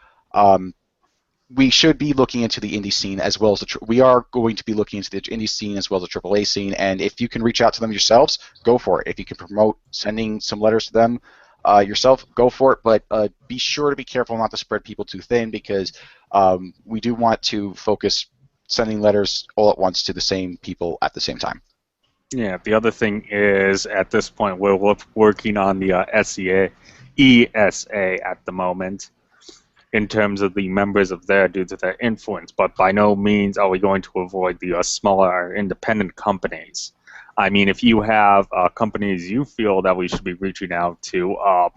we should be looking into the indie scene as well as we are going to be looking into the indie scene as well as the AAA scene, and if you can reach out to them yourselves, go for it. If you can promote sending some letters to them yourself, go for it, but be sure to be careful not to spread people too thin, because we do want to focus sending letters all at once to the same people at the same time. Yeah, the other thing is, at this point, we're working on the ESA at the moment, in terms of the members of there due to their influence, but by no means are we going to avoid the smaller independent companies. I mean, if you have companies you feel that we should be reaching out to,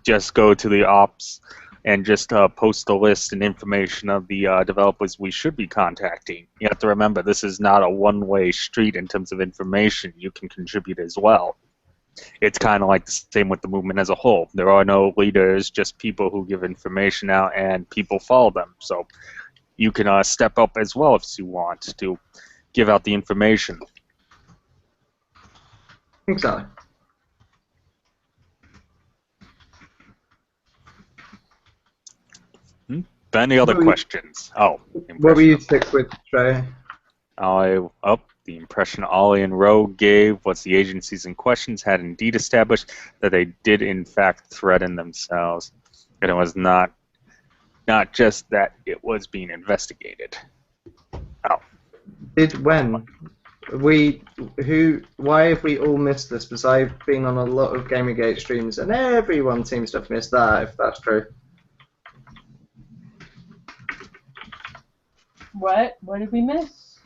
just go to the ops and just post a list and information of the developers we should be contacting. You have to remember, this is not a one-way street in terms of information. You can contribute as well. It's kind of like the same with the movement as a whole. There are no leaders, just people who give information out and people follow them. So you can step up as well if you want to give out the information. Exactly. Any other questions? Oh, What will you impression. stick with, Trey? The impression Ollie and Rogue gave was the agencies in questions had indeed established that they did in fact threaten themselves, and it was not just that it was being investigated. Oh. When? Why have we all missed this? Because I've been on a lot of Gamergate streams and everyone seems to have missed that, if that's true. What? What did we miss?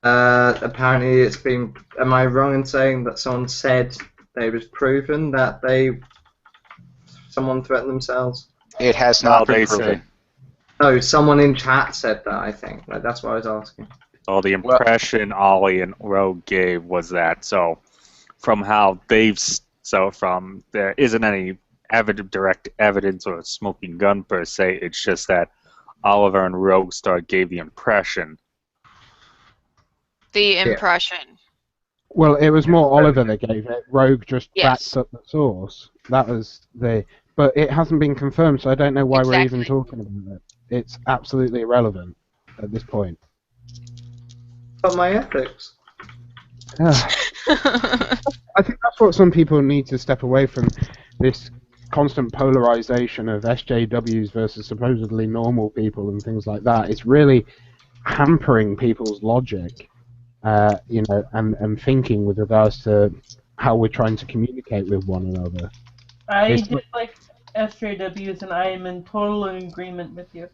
Apparently it's been, am I wrong in saying that someone said it was proven that someone threatened themselves? It has not been they proven. No, someone in chat said that, I think. Like, that's what I was asking. Well, the impression Ollie and Rogue gave was that, so from how there isn't any direct evidence or smoking gun per se, it's just that Oliver and Rogue Star gave the impression. The impression. Well, it was more Oliver that gave it. Rogue just Yes. backed up the source. That was but it hasn't been confirmed, so I don't know why we're even talking about it. It's absolutely irrelevant at this point. But my ethics. I think that's what some people need to step away from, this constant polarization of SJWs versus supposedly normal people and things like that. It's really hampering people's logic, and thinking with regards to how we're trying to communicate with one another. I did like SJWs, and I am in total agreement with you.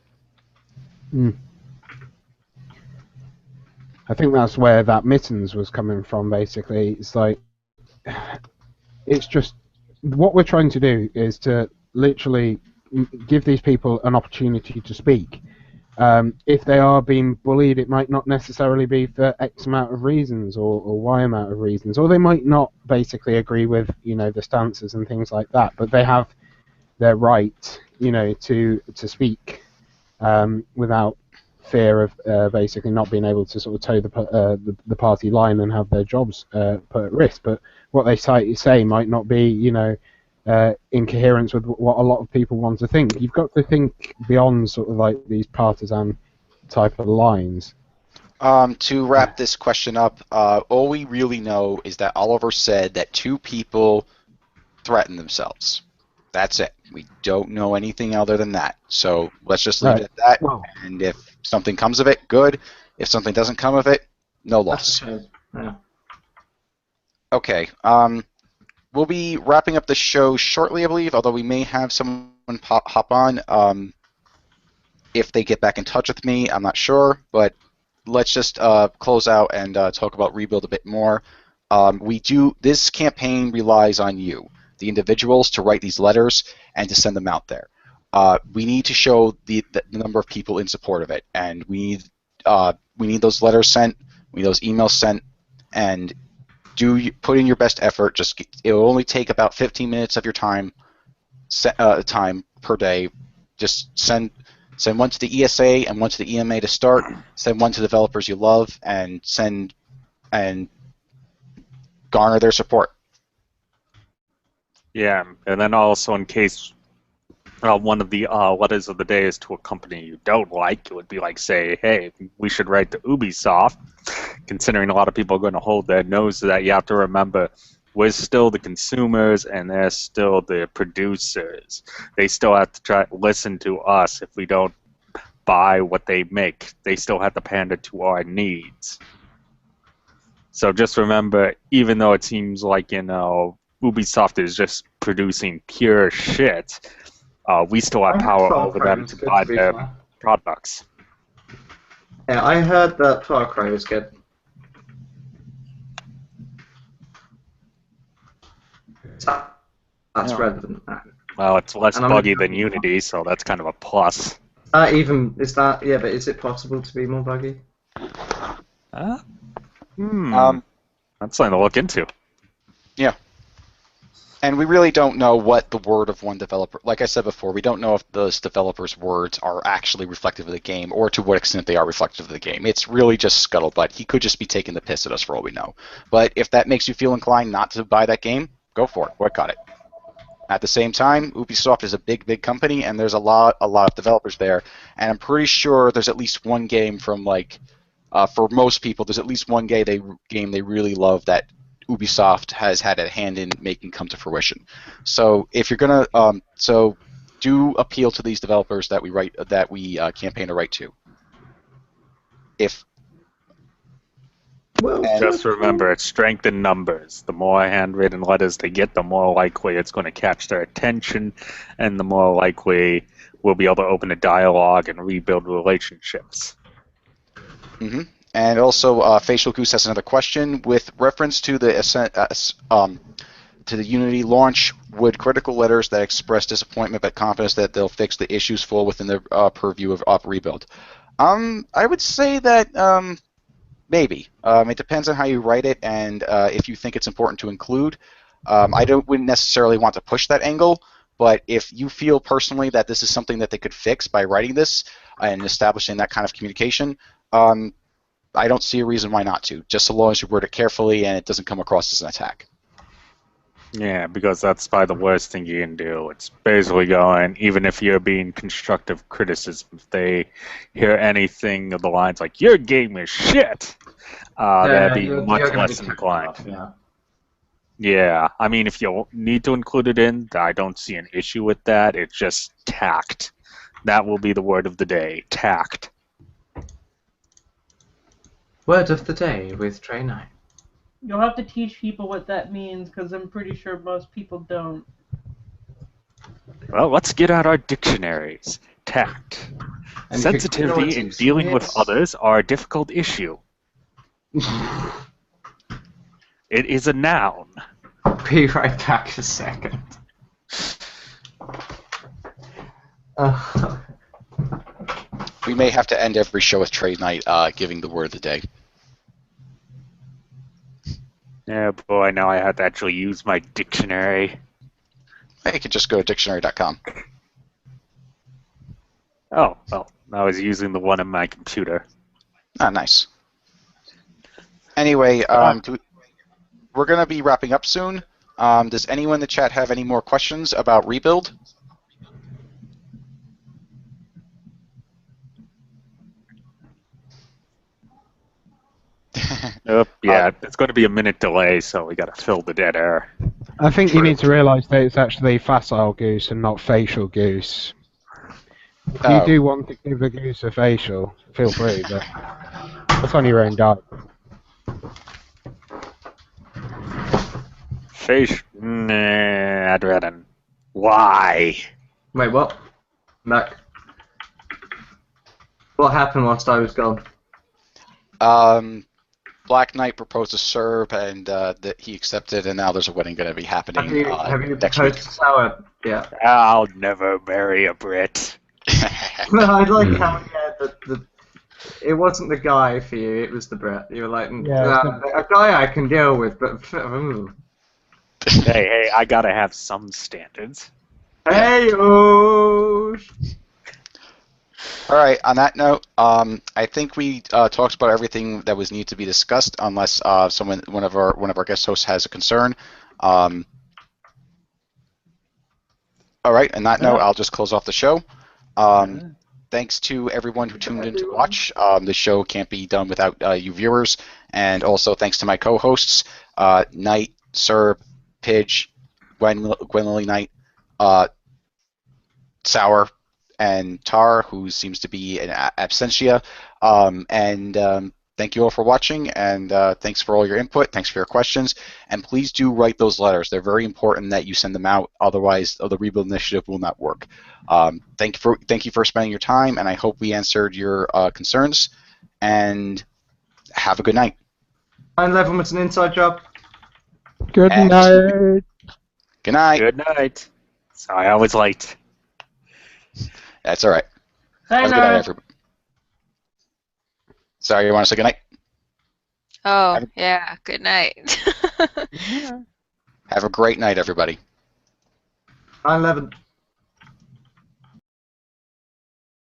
I think that's where that Mittens was coming from, basically. It's like, it's just, what we're trying to do is to literally give these people an opportunity to speak. If they are being bullied, it might not necessarily be for X amount of reasons or Y amount of reasons, or they might not basically agree with, the stances and things like that, but they have their right, to speak without fear of basically not being able to sort of toe the party line and have their jobs put at risk. But what they say might not be, in coherence with what a lot of people want to think. You've got to think beyond sort of like these partisan type of lines. To wrap this question up, all we really know is that Oliver said that 2 people threatened themselves. That's it. We don't know anything other than that. So let's just leave it at that. Well, and if something comes of it, good. If something doesn't come of it, no loss. Yeah. Okay. We'll be wrapping up the show shortly, I believe, although we may have someone hop on. If they get back in touch with me, I'm not sure. But let's just close out and talk about Rebuild a bit more. This campaign relies on you, the individuals, to write these letters and to send them out there. We need to show the number of people in support of it, and we need those letters sent, we need those emails sent, and put in your best effort. It'll only take about 15 minutes of your time per day. Just send one to the ESA and one to the EMA to start. Send one to developers you love, and garner their support. Yeah, and then also in case one of the letters of the day is to a company you don't like, it would be like, say, hey, we should write to Ubisoft, considering a lot of people are going to hold their nose to that. You have to remember, we're still the consumers and they're still the producers. They still have to try to listen to us. If we don't buy what they make, they still have to pander to our needs. So just remember, even though it seems like, Ubisoft is just producing pure shit, we still have power over them to buy their products. Yeah, I heard that Far Cry was good. That's relevant. Well, it's less buggy than Unity, so that's kind of a plus. But is it possible to be more buggy? That's something to look into. Yeah. And we really don't know what the word of one developer, like I said before, we don't know if those developers' words are actually reflective of the game or to what extent they are reflective of the game. It's really just scuttlebutt. He could just be taking the piss at us for all we know. But if that makes you feel inclined not to buy that game, go for it. Boycott it. At the same time, Ubisoft is a big, big company, and there's a lot of developers there. And I'm pretty sure there's at least one game from, like, for most people, there's at least one game they really love that Ubisoft has had a hand in making come to fruition. So if you're gonna, so do appeal to these developers that we campaign to write to. Just remember, it's strength in numbers. The more handwritten letters they get, the more likely it's going to catch their attention, and the more likely we'll be able to open a dialogue and rebuild relationships. Mm-hmm. And also, Facial Goose has another question. With reference to the Unity launch, would critical letters that express disappointment but confidence that they'll fix the issues fall within the purview of rebuild? I would say that maybe. It depends on how you write it and if you think it's important to include. Wouldn't necessarily want to push that angle, but if you feel personally that this is something that they could fix by writing this and establishing that kind of communication, I don't see a reason why not to, just so long as you word it carefully and it doesn't come across as an attack. Yeah, because that's probably the worst thing you can do. It's basically going, even if you're being constructive criticism, if they hear anything of the lines like, your game is shit, they'd be much less inclined. Yeah, I mean, if you need to include it in, I don't see an issue with that. It's just tact. That will be the word of the day, tact. Word of the day with Trey Knight. You'll have to teach people what that means, because I'm pretty sure most people don't. Well, let's get out our dictionaries. Tact. And sensitivity in dealing with others are a difficult issue. It is a noun. Be right back a second. We may have to end every show with Trey Knight giving the word of the day. Yeah, boy, now I have to actually use my dictionary. You could just go to dictionary.com. Oh, well, I was using the one on my computer. Ah, nice. Anyway, we're going to be wrapping up soon. Does anyone in the chat have any more questions about Rebuild? Nope, yeah, it's going to be a minute delay, so we got to fill the dead air. I think you need to realise that it's actually facile goose and not facial goose. If you do want to give the goose a facial, feel free, but that's on your own dime. Nah, I'd rather. Why? Wait, what? Back. What happened whilst I was gone? Black Knight proposed to Serb, and that he accepted, and now there's a wedding going to be happening. Have you next proposed week. to Sour? Yeah. I'll never marry a Brit. I like how it wasn't the guy for you; it was the Brit. You were like, a guy I can deal with, but. Hey, I gotta have some standards. Hey, oh. All right. On that note, I think we talked about everything that was needed to be discussed, unless one of our guest hosts has a concern. All right. On that note, I'll just close off the show. Thanks to everyone who tuned in to watch. The show can't be done without you viewers, and also thanks to my co-hosts, Knight, Serb, Pidge, Gwendolyn Knight, Sour, and Tar, who seems to be an absentia. Thank you all for watching, and thanks for all your input. Thanks for your questions, and please do write those letters. They're very important that you send them out. Otherwise, the Rebuild Initiative will not work. Thank you for spending your time, and I hope we answered your concerns. And have a good night. 9/11 was an inside job. Good night. Good night. Good night. Sorry, I was late. That's all right. Have a good night, everybody. Sorry, you want to say good night? Oh, yeah. Good night. Have a great night, everybody. 9/11.